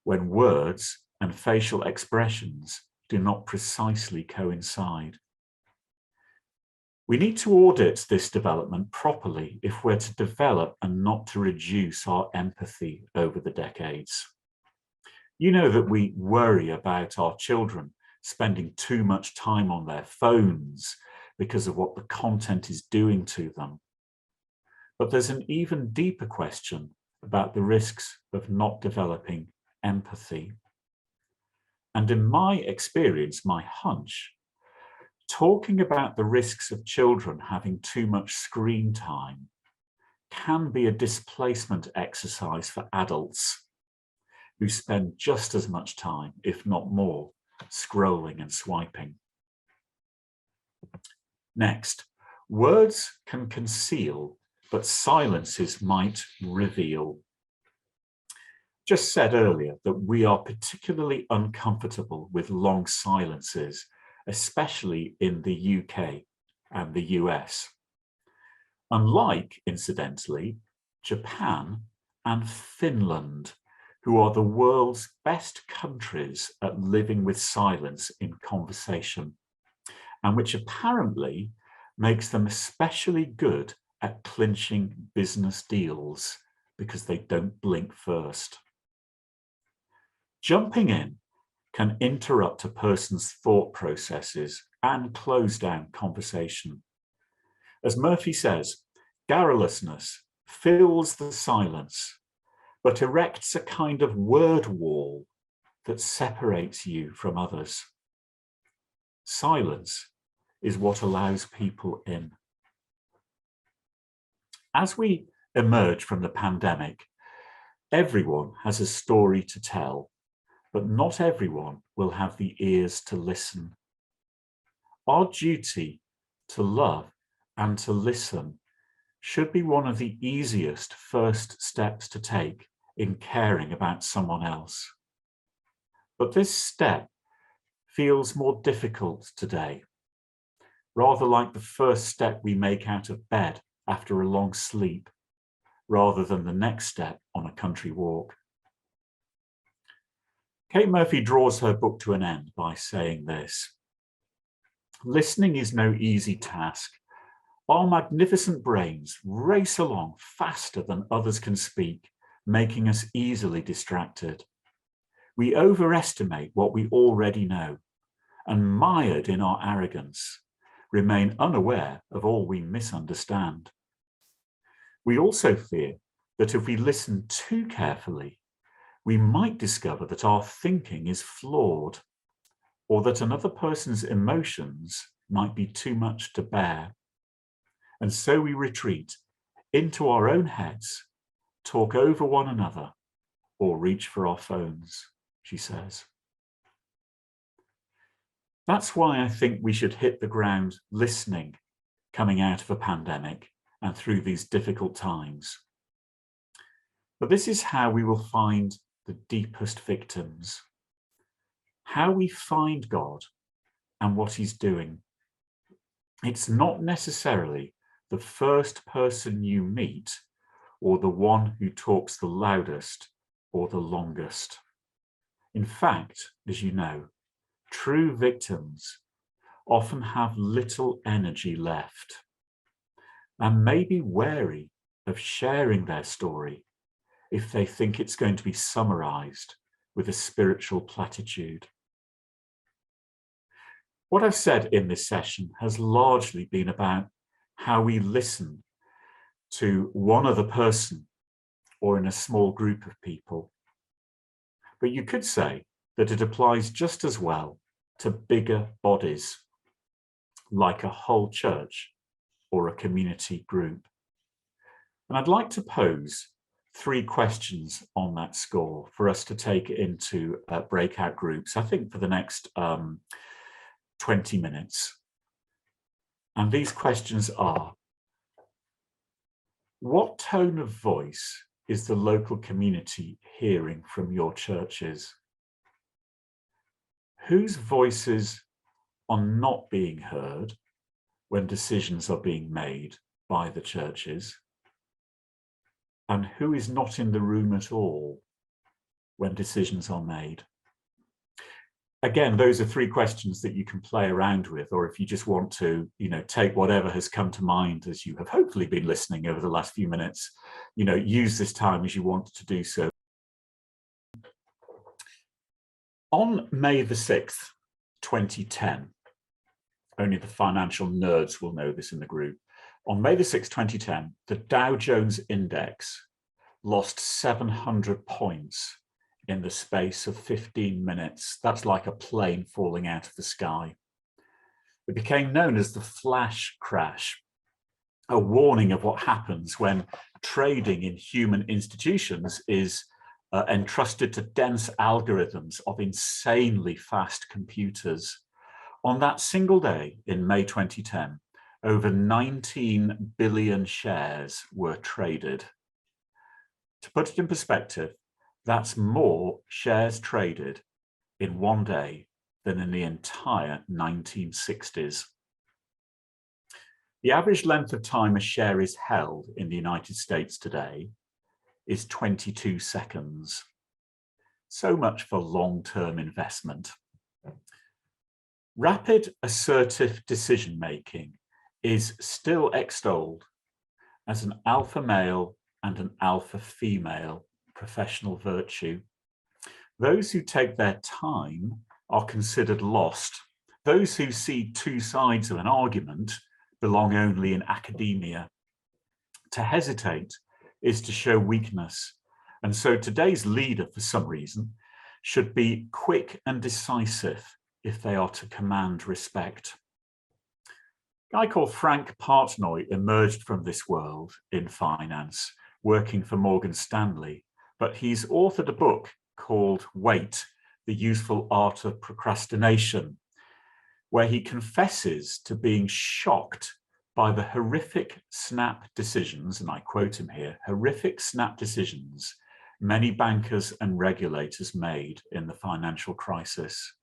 when words and facial expressions do not precisely coincide. We need to audit this development properly if we're to develop and not to reduce our empathy over the decades. You know that we worry about our children spending too much time on their phones because of what the content is doing to them. But there's an even deeper question about the risks of not developing empathy. And in my experience, my hunch, talking about the risks of children having too much screen time can be a displacement exercise for adults who spend just as much time, if not more, scrolling and swiping. Next, words can conceal, but silences might reveal. Just said earlier that we are particularly uncomfortable with long silences, especially in the UK and the US. Unlike, incidentally, Japan and Finland, who are the world's best countries at living with silence in conversation, and which apparently makes them especially good at clinching business deals because they don't blink first. Jumping in can interrupt a person's thought processes and close down conversation. As Murphy says, garrulousness fills the silence, but erects a kind of word wall that separates you from others. Silence is what allows people in. As we emerge from the pandemic, everyone has a story to tell, but not everyone will have the ears to listen. Our duty to love and to listen should be one of the easiest first steps to take in caring about someone else. But this step feels more difficult today, rather like the first step we make out of bed after a long sleep, rather than the next step on a country walk. Kate Murphy draws her book to an end by saying this: listening is no easy task. Our magnificent brains race along faster than others can speak, making us easily distracted. We overestimate what we already know, and mired in our arrogance, remain unaware of all we misunderstand. We also fear that if we listen too carefully, we might discover that our thinking is flawed, or that another person's emotions might be too much to bear. And so we retreat into our own heads, talk over one another, or reach for our phones, she says. That's why I think we should hit the ground listening, coming out of a pandemic and through these difficult times. But this is how we will find the deepest victims, how we find God and what he's doing. It's not necessarily the first person you meet or the one who talks the loudest or the longest. In fact, as you know, true victims often have little energy left and may be wary of sharing their story if they think it's going to be summarized with a spiritual platitude. What I've said in this session has largely been about how we listen to one other person or in a small group of people. But you could say that it applies just as well to bigger bodies, like a whole church or a community group. And I'd like to pose 3 questions on that score for us to take into breakout groups, I think for the next 20 minutes. And these questions are: what tone of voice is the local community hearing from your churches? Whose voices are not being heard when decisions are being made by the churches? And who is not in the room at all when decisions are made? Again, those are 3 questions that you can play around with, or if you just want to, take whatever has come to mind as you have hopefully been listening over the last few minutes, use this time as you want to do so. On May the 6th, 2010, only the financial nerds will know this in the group. On May the 6th, 2010, the Dow Jones index lost 700 points in the space of 15 minutes. That's like a plane falling out of the sky. It became known as the flash crash, a warning of what happens when trading in human institutions is entrusted to dense algorithms of insanely fast computers. On that single day in May 2010, over 19 billion shares were traded. To put it in perspective, that's more shares traded in one day than in the entire 1960s. The average length of time a share is held in the United States today is 22 seconds. So much for long-term investment. Rapid, assertive decision-making is still extolled as an alpha male and an alpha female professional virtue. Those who take their time are considered lost. Those who see two sides of an argument belong only in academia. To hesitate is to show weakness. And so today's leader, for some reason, should be quick and decisive if they are to command respect. A guy called Frank Partnoy emerged from this world in finance, working for Morgan Stanley, but he's authored a book called Wait, The Useful Art of Procrastination, where he confesses to being shocked by the horrific snap decisions, and I quote him here, horrific snap decisions many bankers and regulators made in the financial crisis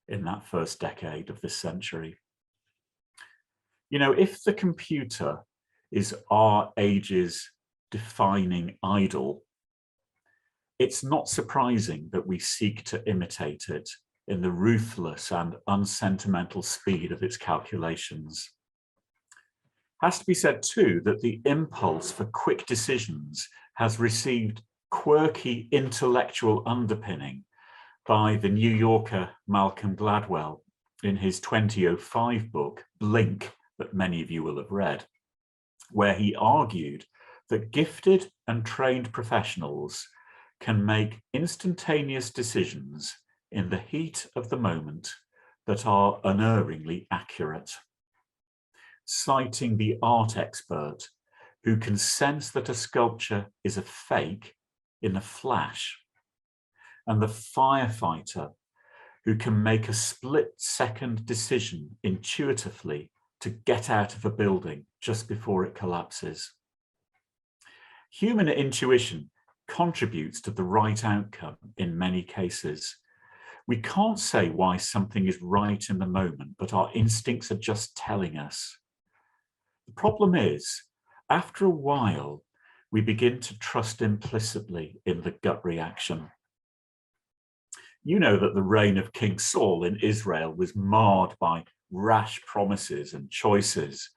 in that first decade of this century. You know, if the computer is our age's defining idol, it's not surprising that we seek to imitate it in the ruthless and unsentimental speed of its calculations. Has to be said too that the impulse for quick decisions has received quirky intellectual underpinning by the New Yorker Malcolm Gladwell in his 2005 book, Blink, that many of you will have read, where he argued that gifted and trained professionals can make instantaneous decisions in the heat of the moment that are unerringly accurate. Citing the art expert who can sense that a sculpture is a fake in a flash, and the firefighter who can make a split-second decision intuitively to get out of a building just before it collapses. Human intuition contributes to the right outcome in many cases. We can't say why something is right in the moment, but our instincts are just telling us. The problem is, after a while, we begin to trust implicitly in the gut reaction. You know that the reign of King Saul in Israel was marred by rash promises and choices.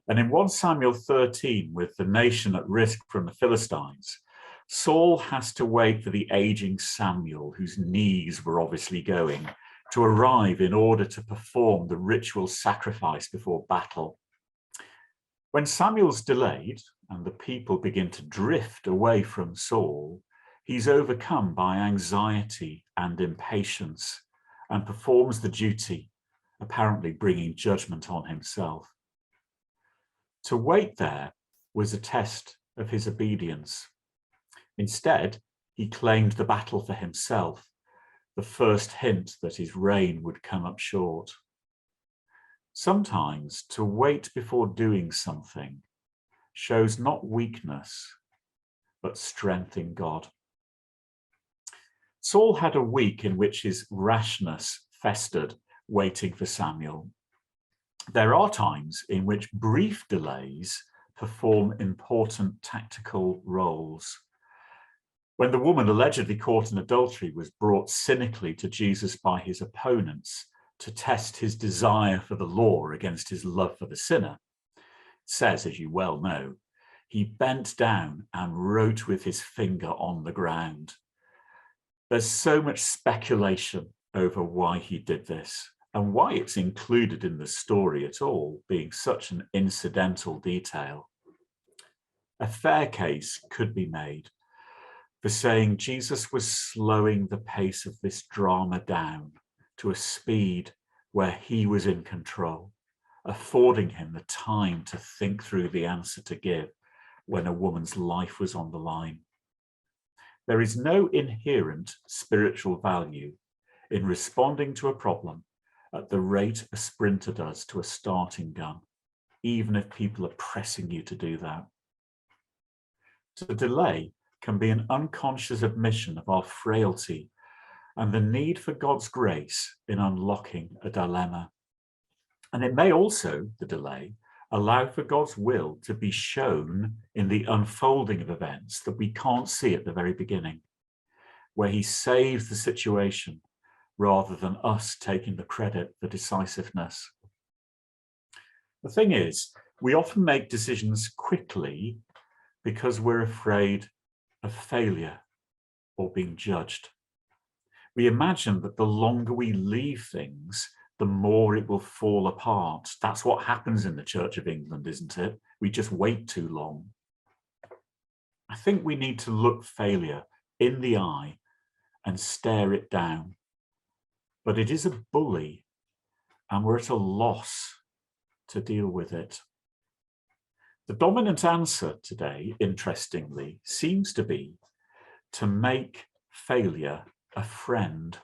And in 1 Samuel 13, with the nation at risk from the Philistines, Saul has to wait for the aging Samuel, whose knees were obviously going, to arrive in order to perform the ritual sacrifice before battle. When Samuel's delayed and the people begin to drift away from Saul, he's overcome by anxiety and impatience and performs the duty, apparently bringing judgment on himself. To wait there was a test of his obedience. Instead, he claimed the battle for himself, the first hint that his reign would come up short. Sometimes to wait before doing something shows not weakness, but strength in God. Saul had a week in which his rashness festered, waiting for Samuel. There are times in which brief delays perform important tactical roles. When the woman allegedly caught in adultery was brought cynically to Jesus by his opponents to test his desire for the law against his love for the sinner, it says, as you well know, he bent down and wrote with his finger on the ground. There's so much speculation over why he did this and why it's included in the story at all, being such an incidental detail. A fair case could be made for saying Jesus was slowing the pace of this drama down to a speed where he was in control, affording him the time to think through the answer to give when a woman's life was on the line. There is no inherent spiritual value in responding to a problem at the rate a sprinter does to a starting gun, even if people are pressing you to do that. To delay can be an unconscious admission of our frailty and the need for God's grace in unlocking a dilemma. And it may also, the delay, allow for God's will to be shown in the unfolding of events that we can't see at the very beginning, where he saves the situation rather than us taking the credit for decisiveness. The thing is, we often make decisions quickly because we're afraid of failure or being judged. We imagine that the longer we leave things, the more it will fall apart. That's what happens in the Church of England, isn't it? We just wait too long. I think we need to look failure in the eye and stare it down. But it is a bully, and we're at a loss to deal with it. The dominant answer today, interestingly, seems to be to make failure a friend.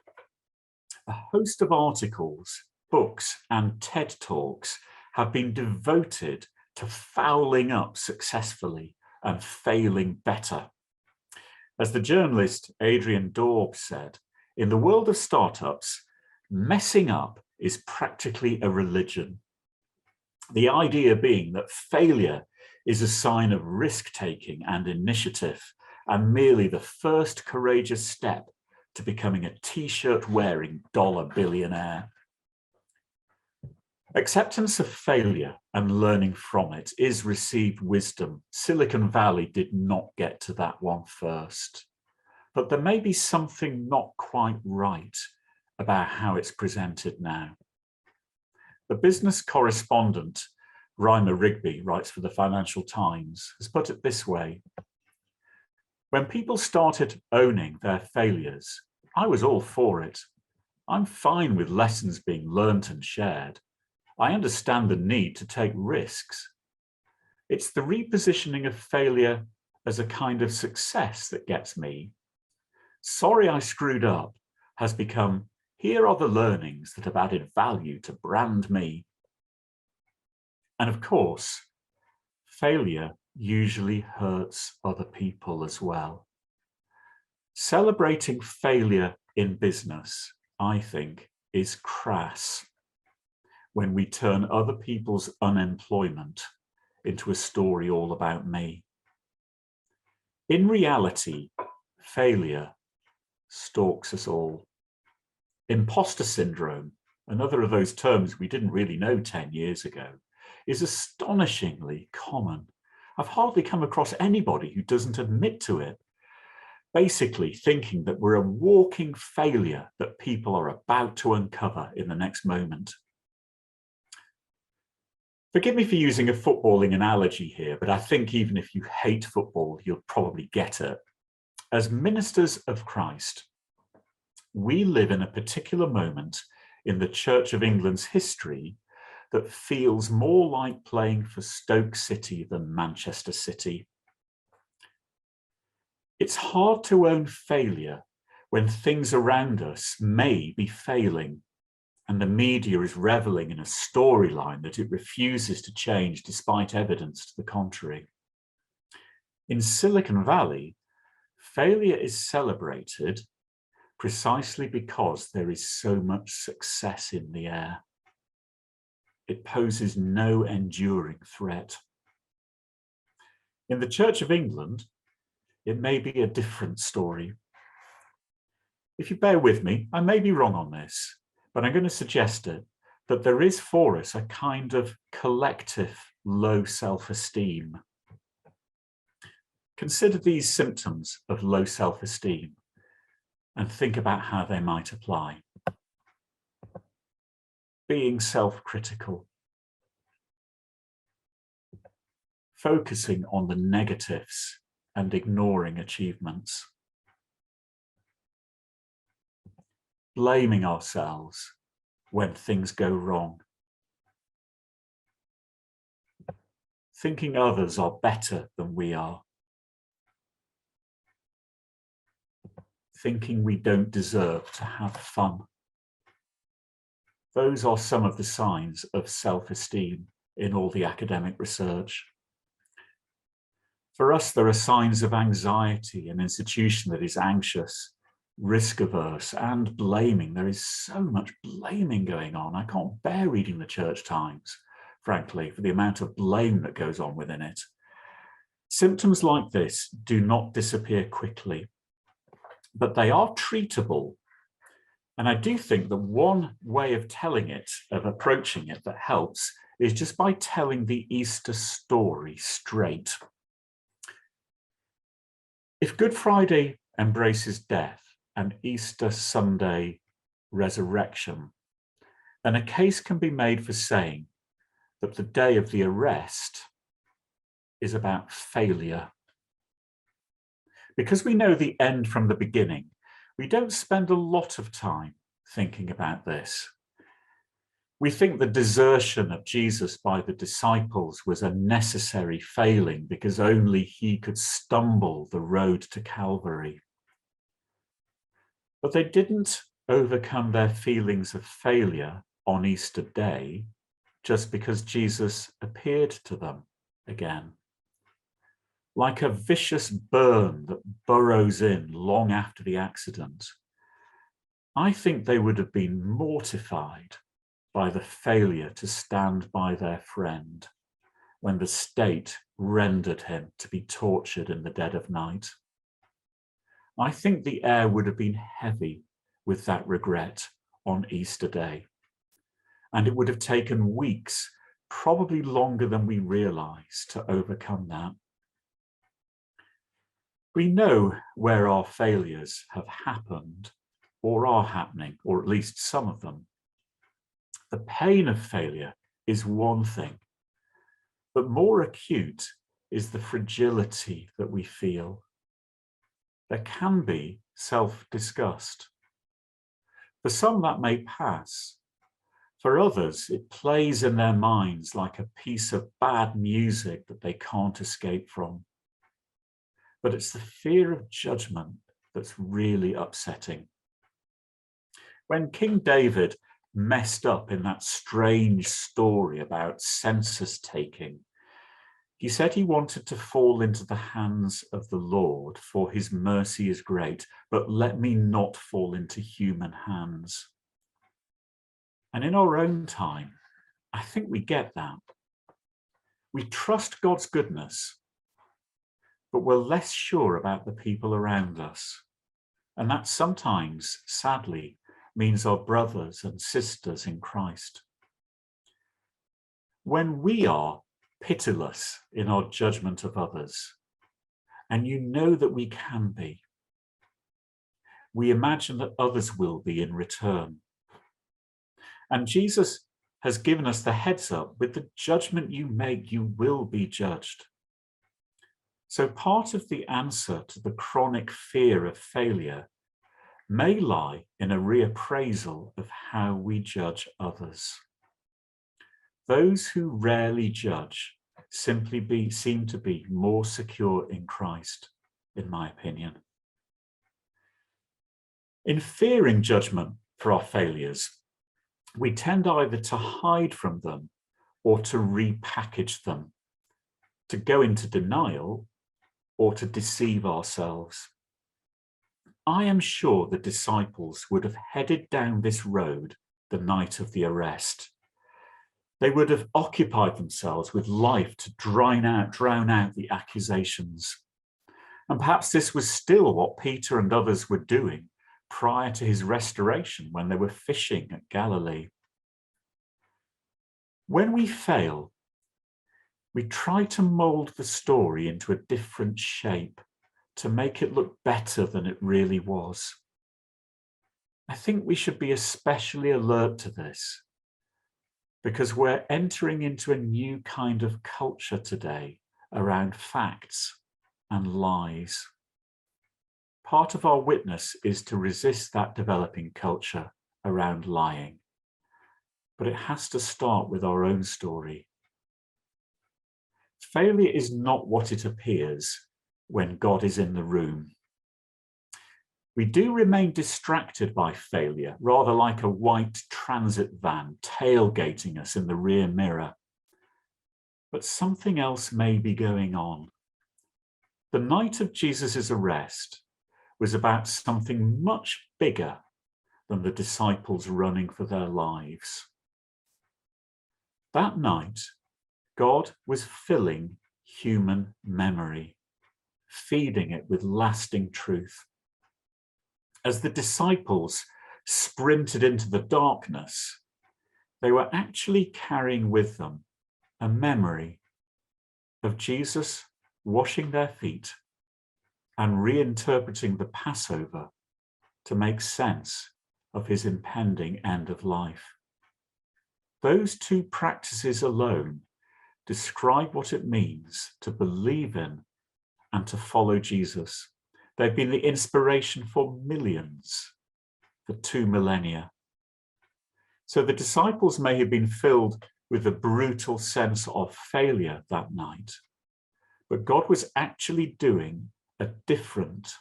A host of articles, books, and TED Talks have been devoted to fouling up successfully and failing better. As the journalist Adrian Daub said, in the world of startups, messing up is practically a religion. The idea being that failure is a sign of risk-taking and initiative, and merely the first courageous step to becoming a t-shirt wearing dollar billionaire. Acceptance of failure and learning from it is received wisdom. Silicon Valley did not get to that one first, but there may be something not quite right about how it's presented now. The business correspondent, Reimer Rigby, writes for the Financial Times, has put it this way: when people started owning their failures, I was all for it. I'm fine with lessons being learnt and shared. I understand the need to take risks. It's the repositioning of failure as a kind of success that gets me. Sorry I screwed up has become, here are the learnings that have added value to brand me. And of course, failure usually hurts other people as well. Celebrating failure in business, I think, is crass when we turn other people's unemployment into a story all about me. In reality, failure stalks us all. Imposter syndrome, another of those terms we didn't really know 10 years ago, is astonishingly common. I've hardly come across anybody who doesn't admit to it, basically thinking that we're a walking failure that people are about to uncover in the next moment. Forgive me for using a footballing analogy here, but I think even if you hate football, you'll probably get it. As ministers of Christ, we live in a particular moment in the Church of England's history that feels more like playing for Stoke City than Manchester City. It's hard to own failure when things around us may be failing and the media is reveling in a storyline that it refuses to change despite evidence to the contrary. In Silicon Valley, failure is celebrated precisely because there is so much success in the air. It poses no enduring threat. In the Church of England, it may be a different story. If you bear with me, I may be wrong on this, but I'm going to suggest it, that there is for us a kind of collective low self-esteem. Consider these symptoms of low self-esteem and think about how they might apply. Being self-critical, focusing on the negatives and ignoring achievements, blaming ourselves when things go wrong, thinking others are better than we are, thinking we don't deserve to have fun. Those are some of the signs of self-esteem in all the academic research. For us, there are signs of anxiety, an institution that is anxious, risk-averse, and blaming. There is so much blaming going on. I can't bear reading the Church Times, frankly, for the amount of blame that goes on within it. Symptoms like this do not disappear quickly, but they are treatable. And I do think that one way of telling it, of approaching it, that helps is just by telling the Easter story straight. If Good Friday embraces death and Easter Sunday resurrection, then a case can be made for saying that the day of the arrest is about failure. Because we know the end from the beginning, we don't spend a lot of time thinking about this. We think the desertion of Jesus by the disciples was a necessary failing because only he could stumble the road to Calvary. But they didn't overcome their feelings of failure on Easter Day just because Jesus appeared to them again. Like a vicious burn that burrows in long after the accident, I think they would have been mortified by the failure to stand by their friend when the state rendered him to be tortured in the dead of night. I think the air would have been heavy with that regret on Easter Day, and it would have taken weeks, probably longer than we realize, to overcome that. We know where our failures have happened or are happening, or at least some of them. The pain of failure is one thing, but more acute is the fragility that we feel. There can be self-disgust. For some, that may pass. For others, it plays in their minds like a piece of bad music that they can't escape from. But it's the fear of judgment that's really upsetting. When King David messed up in that strange story about census taking, he said he wanted to fall into the hands of the Lord, for his mercy is great, but let me not fall into human hands. And in our own time, I think we get that. We trust God's goodness, but we're less sure about the people around us. And that sometimes, sadly, means our brothers and sisters in Christ. When we are pitiless in our judgment of others, and you know that we can be, we imagine that others will be in return. And Jesus has given us the heads up: with the judgment you make, you will be judged. So part of the answer to the chronic fear of failure may lie in a reappraisal of how we judge others. Those who rarely judge simply seem to be more secure in Christ, in my opinion. In fearing judgment for our failures, we tend either to hide from them or to repackage them, to go into denial or to deceive ourselves. I am sure the disciples would have headed down this road the night of the arrest. They would have occupied themselves with life to drown out the accusations. And perhaps this was still what Peter and others were doing prior to his restoration when they were fishing at Galilee. When we fail, we try to mold the story into a different shape to make it look better than it really was. I think we should be especially alert to this because we're entering into a new kind of culture today around facts and lies. part of our witness is to resist that developing culture around lying. But it has to start with our own story. Failure is not what it appears when God is in the room. We do remain distracted by failure, rather like a white transit van tailgating us in the rear mirror. But something else may be going on. The night of Jesus' arrest was about something much bigger than the disciples running for their lives. That night, God was filling human memory, feeding it with lasting truth. As the disciples sprinted into the darkness, they were actually carrying with them a memory of Jesus washing their feet and reinterpreting the Passover to make sense of his impending end of life. Those two practices alone describe what it means to believe in and to follow Jesus. They've been the inspiration for millions for 2 millennia. So the disciples may have been filled with a brutal sense of failure that night, but God was actually doing a different,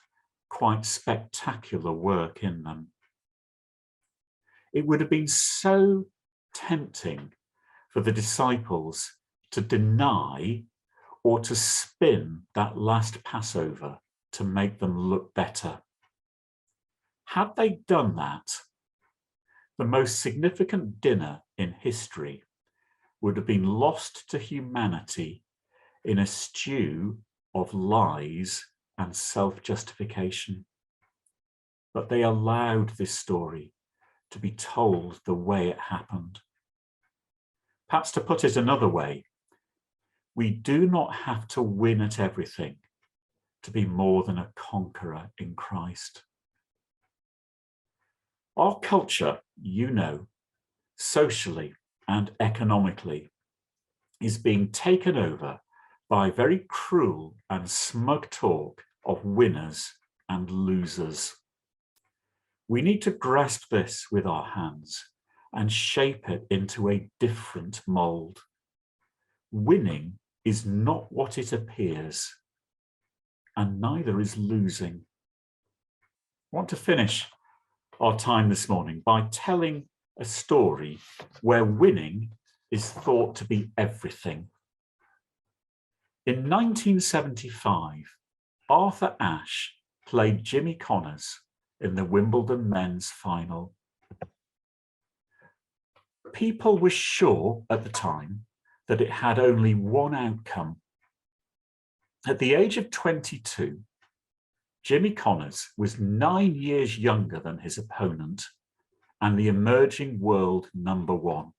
quite spectacular work in them. It would have been so tempting for the disciples to deny or to spin that last Passover to make them look better. Had they done that, the most significant dinner in history would have been lost to humanity in a stew of lies and self-justification. But they allowed this story to be told the way it happened. Perhaps to put it another way, we do not have to win at everything to be more than a conqueror in Christ. Our culture, you know, socially and economically, is being taken over by very cruel and smug talk of winners and losers. We need to grasp this with our hands and shape it into a different mold. Winning is not what it appears, and neither is losing. I want to finish our time this morning by telling a story where winning is thought to be everything. In 1975, Arthur Ashe played Jimmy Connors in the Wimbledon men's final. People were sure at the time that it had only one outcome. At the age of 22, Jimmy Connors was 9 years younger than his opponent and the emerging world #1.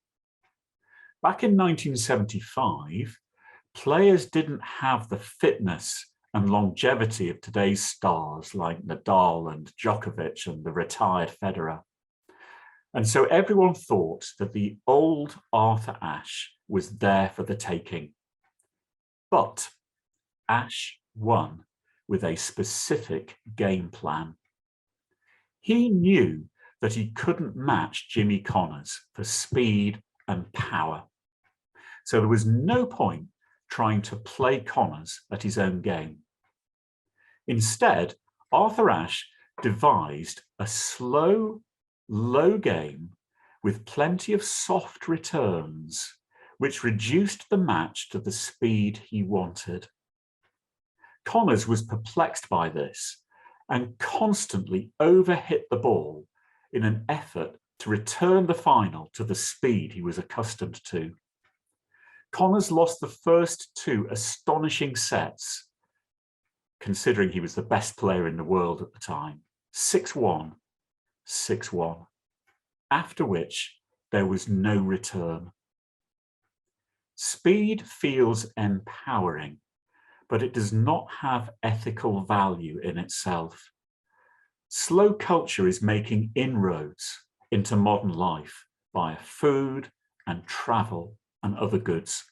Back in 1975, players didn't have the fitness and longevity of today's stars like Nadal and Djokovic and the retired Federer. And so everyone thought that the old Arthur Ashe was there for the taking. But Ashe won with a specific game plan. He knew that he couldn't match Jimmy Connors for speed and power. So there was no point trying to play Connors at his own game. Instead, Arthur Ashe devised a slow, low game with plenty of soft returns, which reduced the match to the speed he wanted. Connors was perplexed by this and constantly overhit the ball in an effort to return the final to the speed he was accustomed to. Connors lost the first 2 astonishing sets, considering he was the best player in the world at the time, 6-1, 6-1, after which there was no return. Speed feels empowering, but it does not have ethical value in itself. Slow culture is making inroads into modern life via food and travel and other goods.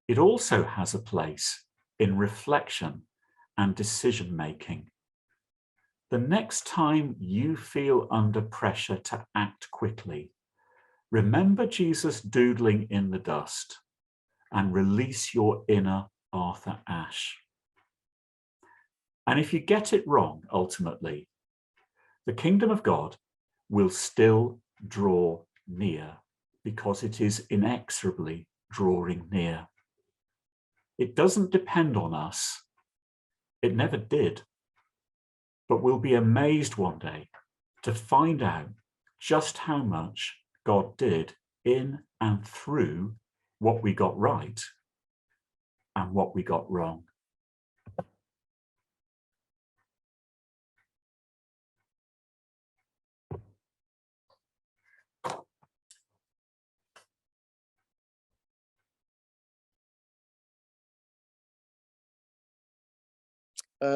It also has a place in reflection and decision making. The next time you feel under pressure to act quickly, remember Jesus doodling in the dust and release your inner Arthur Ashe. And if you get it wrong, ultimately, the kingdom of God will still draw near because it is inexorably drawing near. It doesn't depend on us. It never did. But we'll be amazed one day to find out just how much God did in and through what we got right and what we got wrong.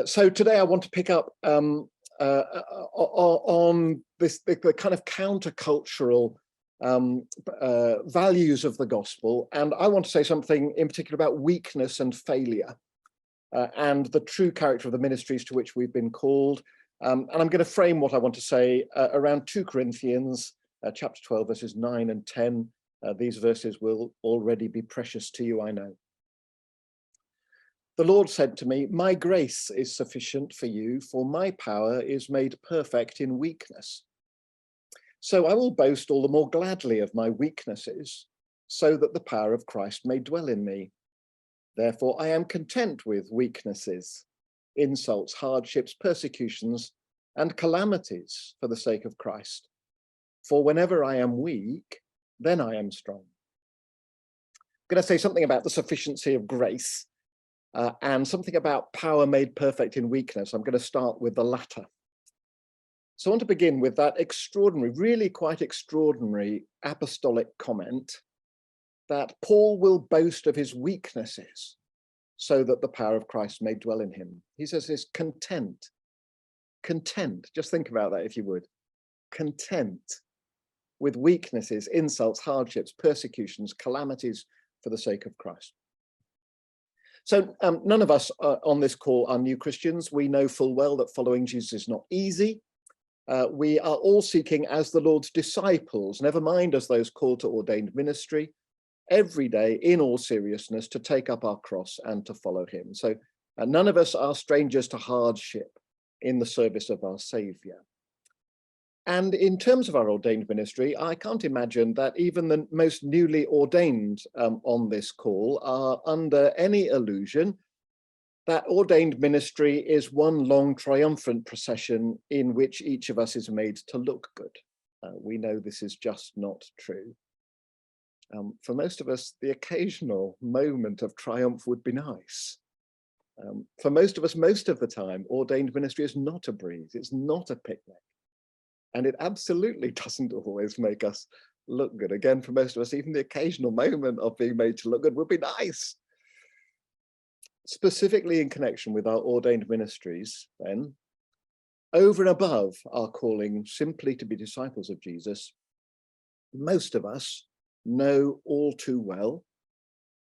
So today I want to pick up on this the kind of countercultural values of the gospel, and I want to say something in particular about weakness and failure, and the true character of the ministries to which we've been called. And I'm going to frame what I want to say around 2 Corinthians chapter 12, verses 9 and 10. These verses will already be precious to you, I know. The Lord said to me, "My grace is sufficient for you, for my power is made perfect in weakness. So I will boast all the more gladly of my weaknesses, so that the power of Christ may dwell in me. Therefore I am content with weaknesses, insults, hardships, persecutions, and calamities for the sake of Christ. For whenever I am weak, then I am strong." I'm going to say something about the sufficiency of grace, and something about power made perfect in weakness. I'm going to start with the latter. So I want to begin with that extraordinary, really quite extraordinary apostolic comment that Paul will boast of his weaknesses so that the power of Christ may dwell in him. He says this: content, just think about that if you would, content with weaknesses, insults, hardships, persecutions, calamities for the sake of Christ. So none of us on this call are new Christians. We know full well that following Jesus is not easy. We are all seeking, as the Lord's disciples, never mind as those called to ordained ministry, every day in all seriousness to take up our cross and to follow him. So none of us are strangers to hardship in the service of our Saviour. And in terms of our ordained ministry, I can't imagine that even the most newly ordained on this call are under any illusion that ordained ministry is one long triumphant procession in which each of us is made to look good. We know this is just not true. For most of us, the occasional moment of triumph would be nice. For most of us, most of the time, ordained ministry is not a breeze, it's not a picnic. And it absolutely doesn't always make us look good. Again, for most of us, even the occasional moment of being made to look good would be nice. Specifically in connection with our ordained ministries, then, over and above our calling simply to be disciples of Jesus, most of us know all too well,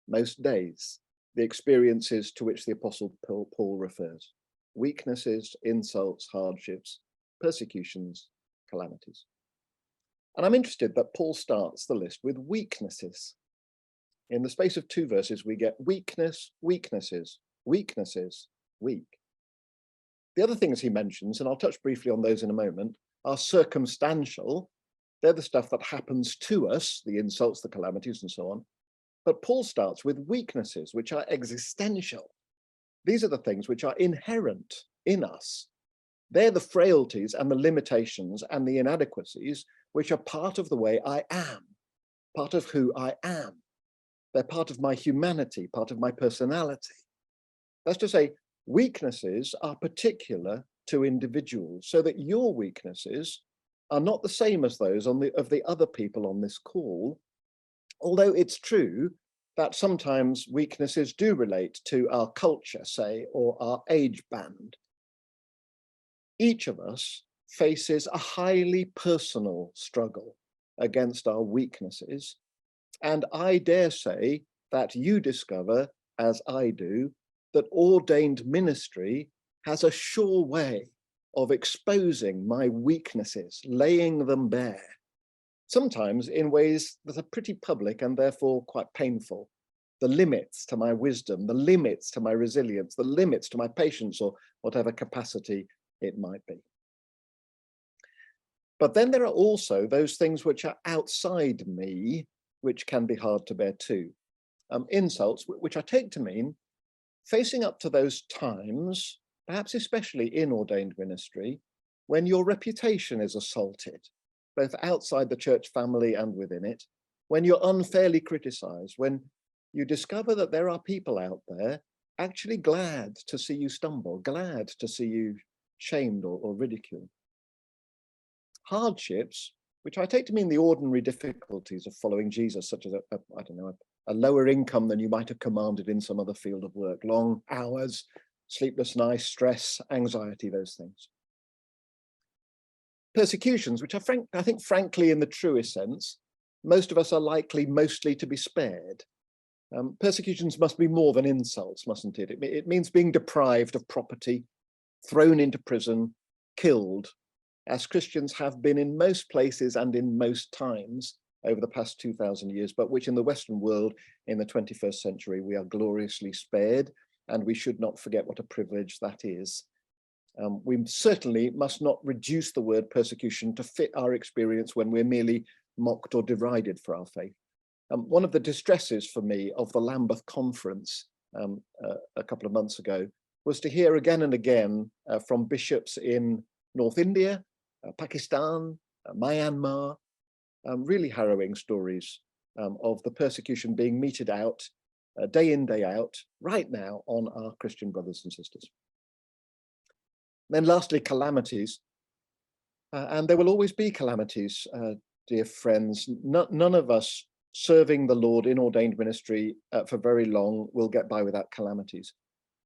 most days, the experiences to which the Apostle Paul refers: weaknesses, insults, hardships, persecutions, calamities. And I'm interested that Paul starts the list with weaknesses. In the space of 2 verses, we get weakness, weaknesses, weaknesses, weak. The other things he mentions, and I'll touch briefly on those in a moment, are circumstantial. They're the stuff that happens to us, the insults, the calamities, and so on. But Paul starts with weaknesses, which are existential. These are the things which are inherent in us. They're the frailties and the limitations and the inadequacies which are part of the way I am, part of who I am. They're part of my humanity, part of my personality. That's to say, weaknesses are particular to individuals, so that your weaknesses are not the same as those of the other people on this call, although it's true that sometimes weaknesses do relate to our culture, say, or our age band. Each of us faces a highly personal struggle against our weaknesses, and I dare say that you discover, as I do, that ordained ministry has a sure way of exposing my weaknesses, laying them bare, sometimes in ways that are pretty public and therefore quite painful. The limits to my wisdom, the limits to my resilience, the limits to my patience, or whatever capacity it might be. But then there are also those things which are outside me, which can be hard to bear too. Insults, which I take to mean facing up to those times, perhaps especially in ordained ministry, when your reputation is assaulted, both outside the church family and within it, when you're unfairly criticized, when you discover that there are people out there actually glad to see you stumble, glad to see you shamed or ridiculed. Hardships, which I take to mean the ordinary difficulties of following Jesus, such as a lower income than you might have commanded in some other field of work, long hours, sleepless nights, stress, anxiety, those things. Persecutions, which I think frankly, in the truest sense, most of us are likely mostly to be spared. Persecutions must be more than insults, mustn't it? It means being deprived of property, thrown into prison, killed, as Christians have been in most places and in most times over the past 2,000 years, but which in the Western world in the 21st century, we are gloriously spared, and we should not forget what a privilege that is. We certainly must not reduce the word persecution to fit our experience when we're merely mocked or derided for our faith. One of the distresses for me of the Lambeth conference a couple of months ago was to hear again and again from bishops in North India, Pakistan, Myanmar, really harrowing stories of the persecution being meted out day in, day out, right now on our Christian brothers and sisters. Then lastly, calamities. And there will always be calamities, dear friends. None of us serving the Lord in ordained ministry for very long will get by without calamities.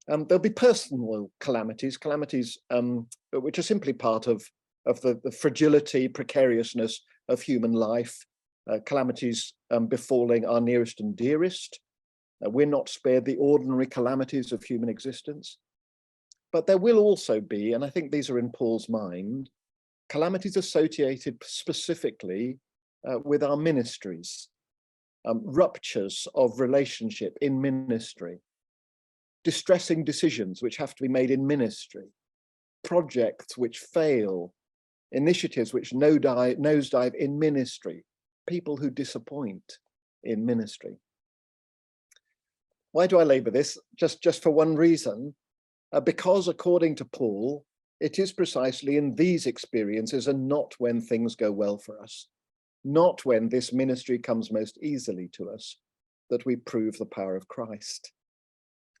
There'll be personal calamities, which are simply part of the fragility, precariousness of human life, calamities befalling our nearest and dearest. We're not spared the ordinary calamities of human existence. But there will also be, and I think these are in Paul's mind, calamities associated specifically with our ministries, ruptures of relationship in ministry, distressing decisions which have to be made in ministry, projects which fail, initiatives which nosedive in ministry, people who disappoint in ministry. Why do I labour this? Just for one reason, because according to Paul, it is precisely in these experiences and not when things go well for us, not when this ministry comes most easily to us, that we prove the power of Christ.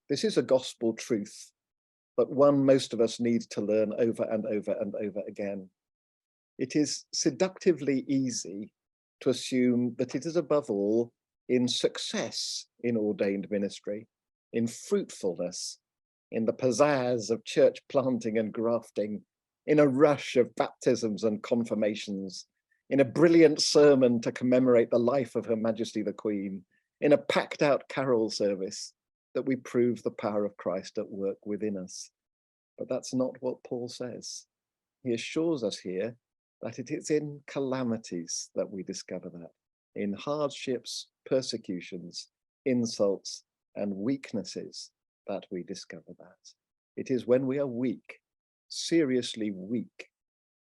This is a gospel truth, but one most of us need to learn over and over and over again. It is seductively easy to assume that it is above all in success in ordained ministry, in fruitfulness, in the pizzazz of church planting and grafting, in a rush of baptisms and confirmations, in a brilliant sermon to commemorate the life of Her Majesty the Queen, in a packed out carol service, that we prove the power of Christ at work within us. But that's not what Paul says. He assures us here that it is in calamities that we discover that, in hardships, persecutions, insults, and weaknesses that we discover that. It is when we are weak, seriously weak,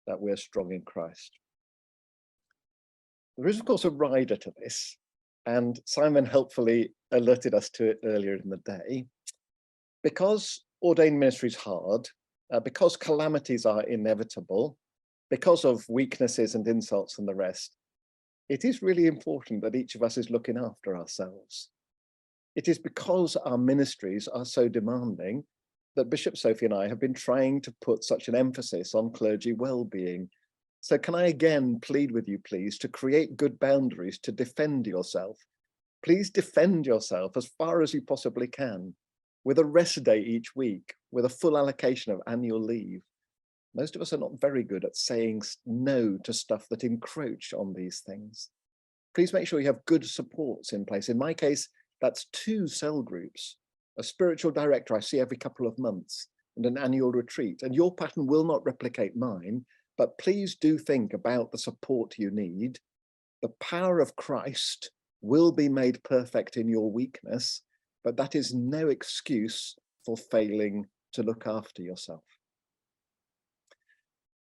that we're strong in Christ. There is, of course, a rider to this, and Simon helpfully alerted us to it earlier in the day. Because ordained ministry is hard, because calamities are inevitable, because of weaknesses and insults and the rest, it is really important that each of us is looking after ourselves. It is because our ministries are so demanding that Bishop Sophie and I have been trying to put such an emphasis on clergy well-being. So can I again plead with you, please, to create good boundaries to defend yourself. Please defend yourself as far as you possibly can, with a rest day each week, with a full allocation of annual leave. Most of us are not very good at saying no to stuff that encroach on these things. Please make sure you have good supports in place. In my case, that's 2 cell groups, a spiritual director I see every couple of months, and an annual retreat. And your pattern will not replicate mine, but please do think about the support you need. The power of Christ will be made perfect in your weakness, but that is no excuse for failing to look after yourself.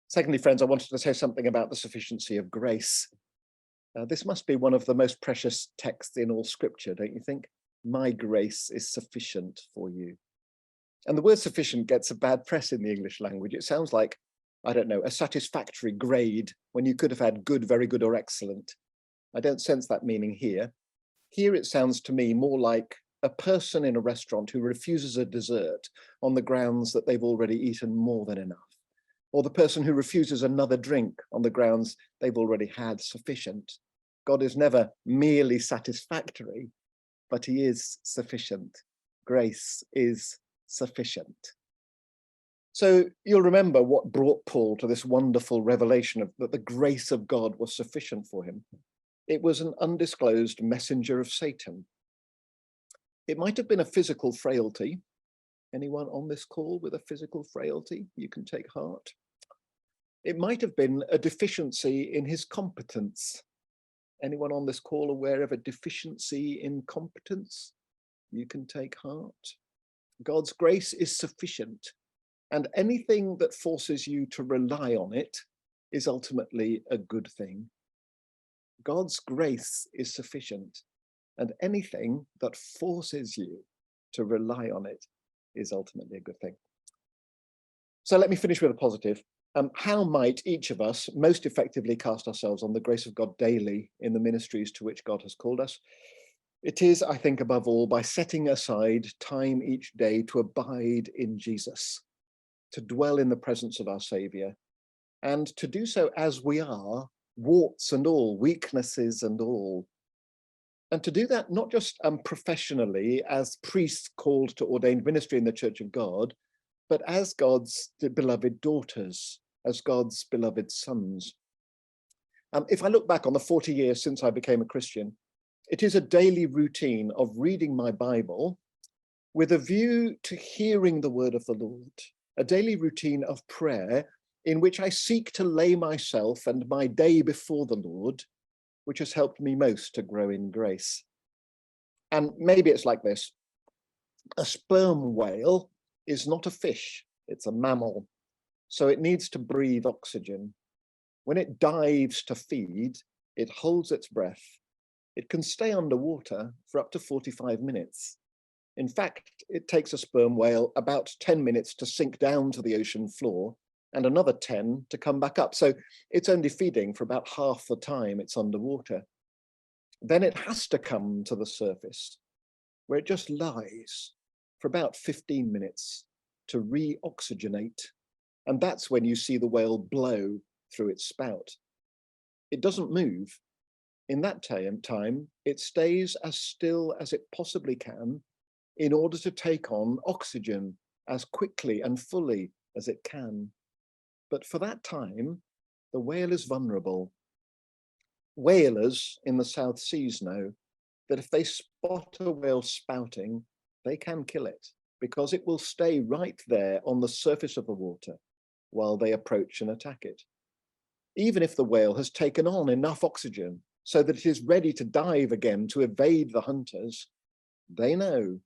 Secondly, friends, I wanted to say something about the sufficiency of grace. This must be one of the most precious texts in all scripture, don't you think? My grace is sufficient for you. And the word sufficient gets a bad press in the English language. It sounds like, I don't know, a satisfactory grade when you could have had good, very good, or excellent. I don't sense that meaning here. Here it sounds to me more like a person in a restaurant who refuses a dessert on the grounds that they've already eaten more than enough, or the person who refuses another drink on the grounds they've already had sufficient. God is never merely satisfactory, but he is sufficient. Grace is sufficient. So you'll remember what brought Paul to this wonderful revelation of that the grace of God was sufficient for him. It was an undisclosed messenger of Satan. It might have been a physical frailty. Anyone on this call with a physical frailty? You can take heart. It might have been a deficiency in his competence. Anyone on this call aware of a deficiency in competence? You can take heart. God's grace is sufficient, and anything that forces you to rely on it is ultimately a good thing. God's grace is sufficient, and anything that forces you to rely on it is ultimately a good thing. So let me finish with a positive. How might each of us most effectively cast ourselves on the grace of God daily in the ministries to which God has called us? It is, I think, above all, by setting aside time each day to abide in Jesus, to dwell in the presence of our Saviour, and to do so as we are, warts and all, weaknesses and all. And to do that not just professionally as priests called to ordained ministry in the Church of God, but as God's beloved daughters, as God's beloved sons. If I look back on the 40 years since I became a Christian, it is a daily routine of reading my Bible with a view to hearing the word of the Lord, a daily routine of prayer in which I seek to lay myself and my day before the Lord, which has helped me most to grow in grace. And maybe it's like this. A sperm whale is not a fish, it's a mammal. So it needs to breathe oxygen. When it dives to feed, it holds its breath. It can stay underwater for up to 45 minutes. In fact, it takes a sperm whale about 10 minutes to sink down to the ocean floor and another 10 to come back up. So it's only feeding for about half the time it's underwater. Then it has to come to the surface, where it just lies for about 15 minutes to re-oxygenate. And that's when you see the whale blow through its spout. It doesn't move. In that time, it stays as still as it possibly can in order to take on oxygen as quickly and fully as it can. But for that time, the whale is vulnerable. Whalers in the South Seas know that if they spot a whale spouting, they can kill it because it will stay right there on the surface of the water while they approach and attack it. Even if the whale has taken on enough oxygen so that it is ready to dive again to evade the hunters, they know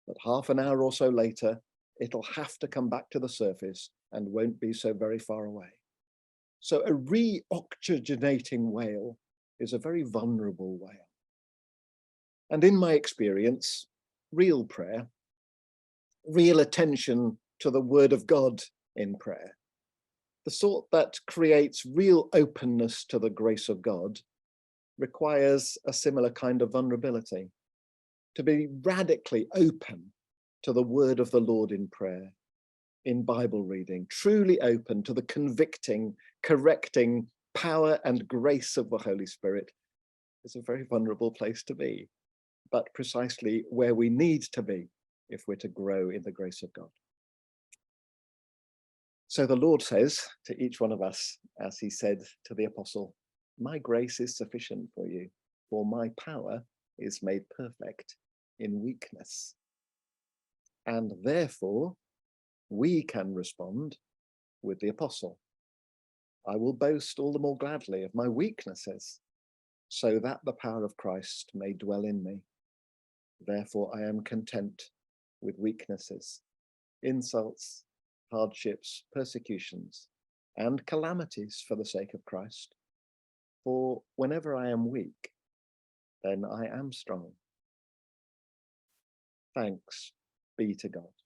that half an hour or so later, it'll have to come back to the surface and won't be so very far away. So a re-oxygenating whale is a very vulnerable whale. And in my experience, real prayer, real attention to the word of God in prayer, the sort that creates real openness to the grace of God, requires a similar kind of vulnerability, to be radically open to the word of the Lord in prayer, in Bible reading, truly open to the convicting, correcting power and grace of the Holy Spirit is a very vulnerable place to be, but precisely where we need to be if we're to grow in the grace of God. So the Lord says to each one of us, as he said to the apostle, my grace is sufficient for you, for my power is made perfect in weakness. And therefore, we can respond with the apostle. I will boast all the more gladly of my weaknesses, so that the power of Christ may dwell in me. Therefore, I am content with weaknesses, insults, hardships, persecutions, and calamities for the sake of Christ. For whenever I am weak, then I am strong. Thanks be to God.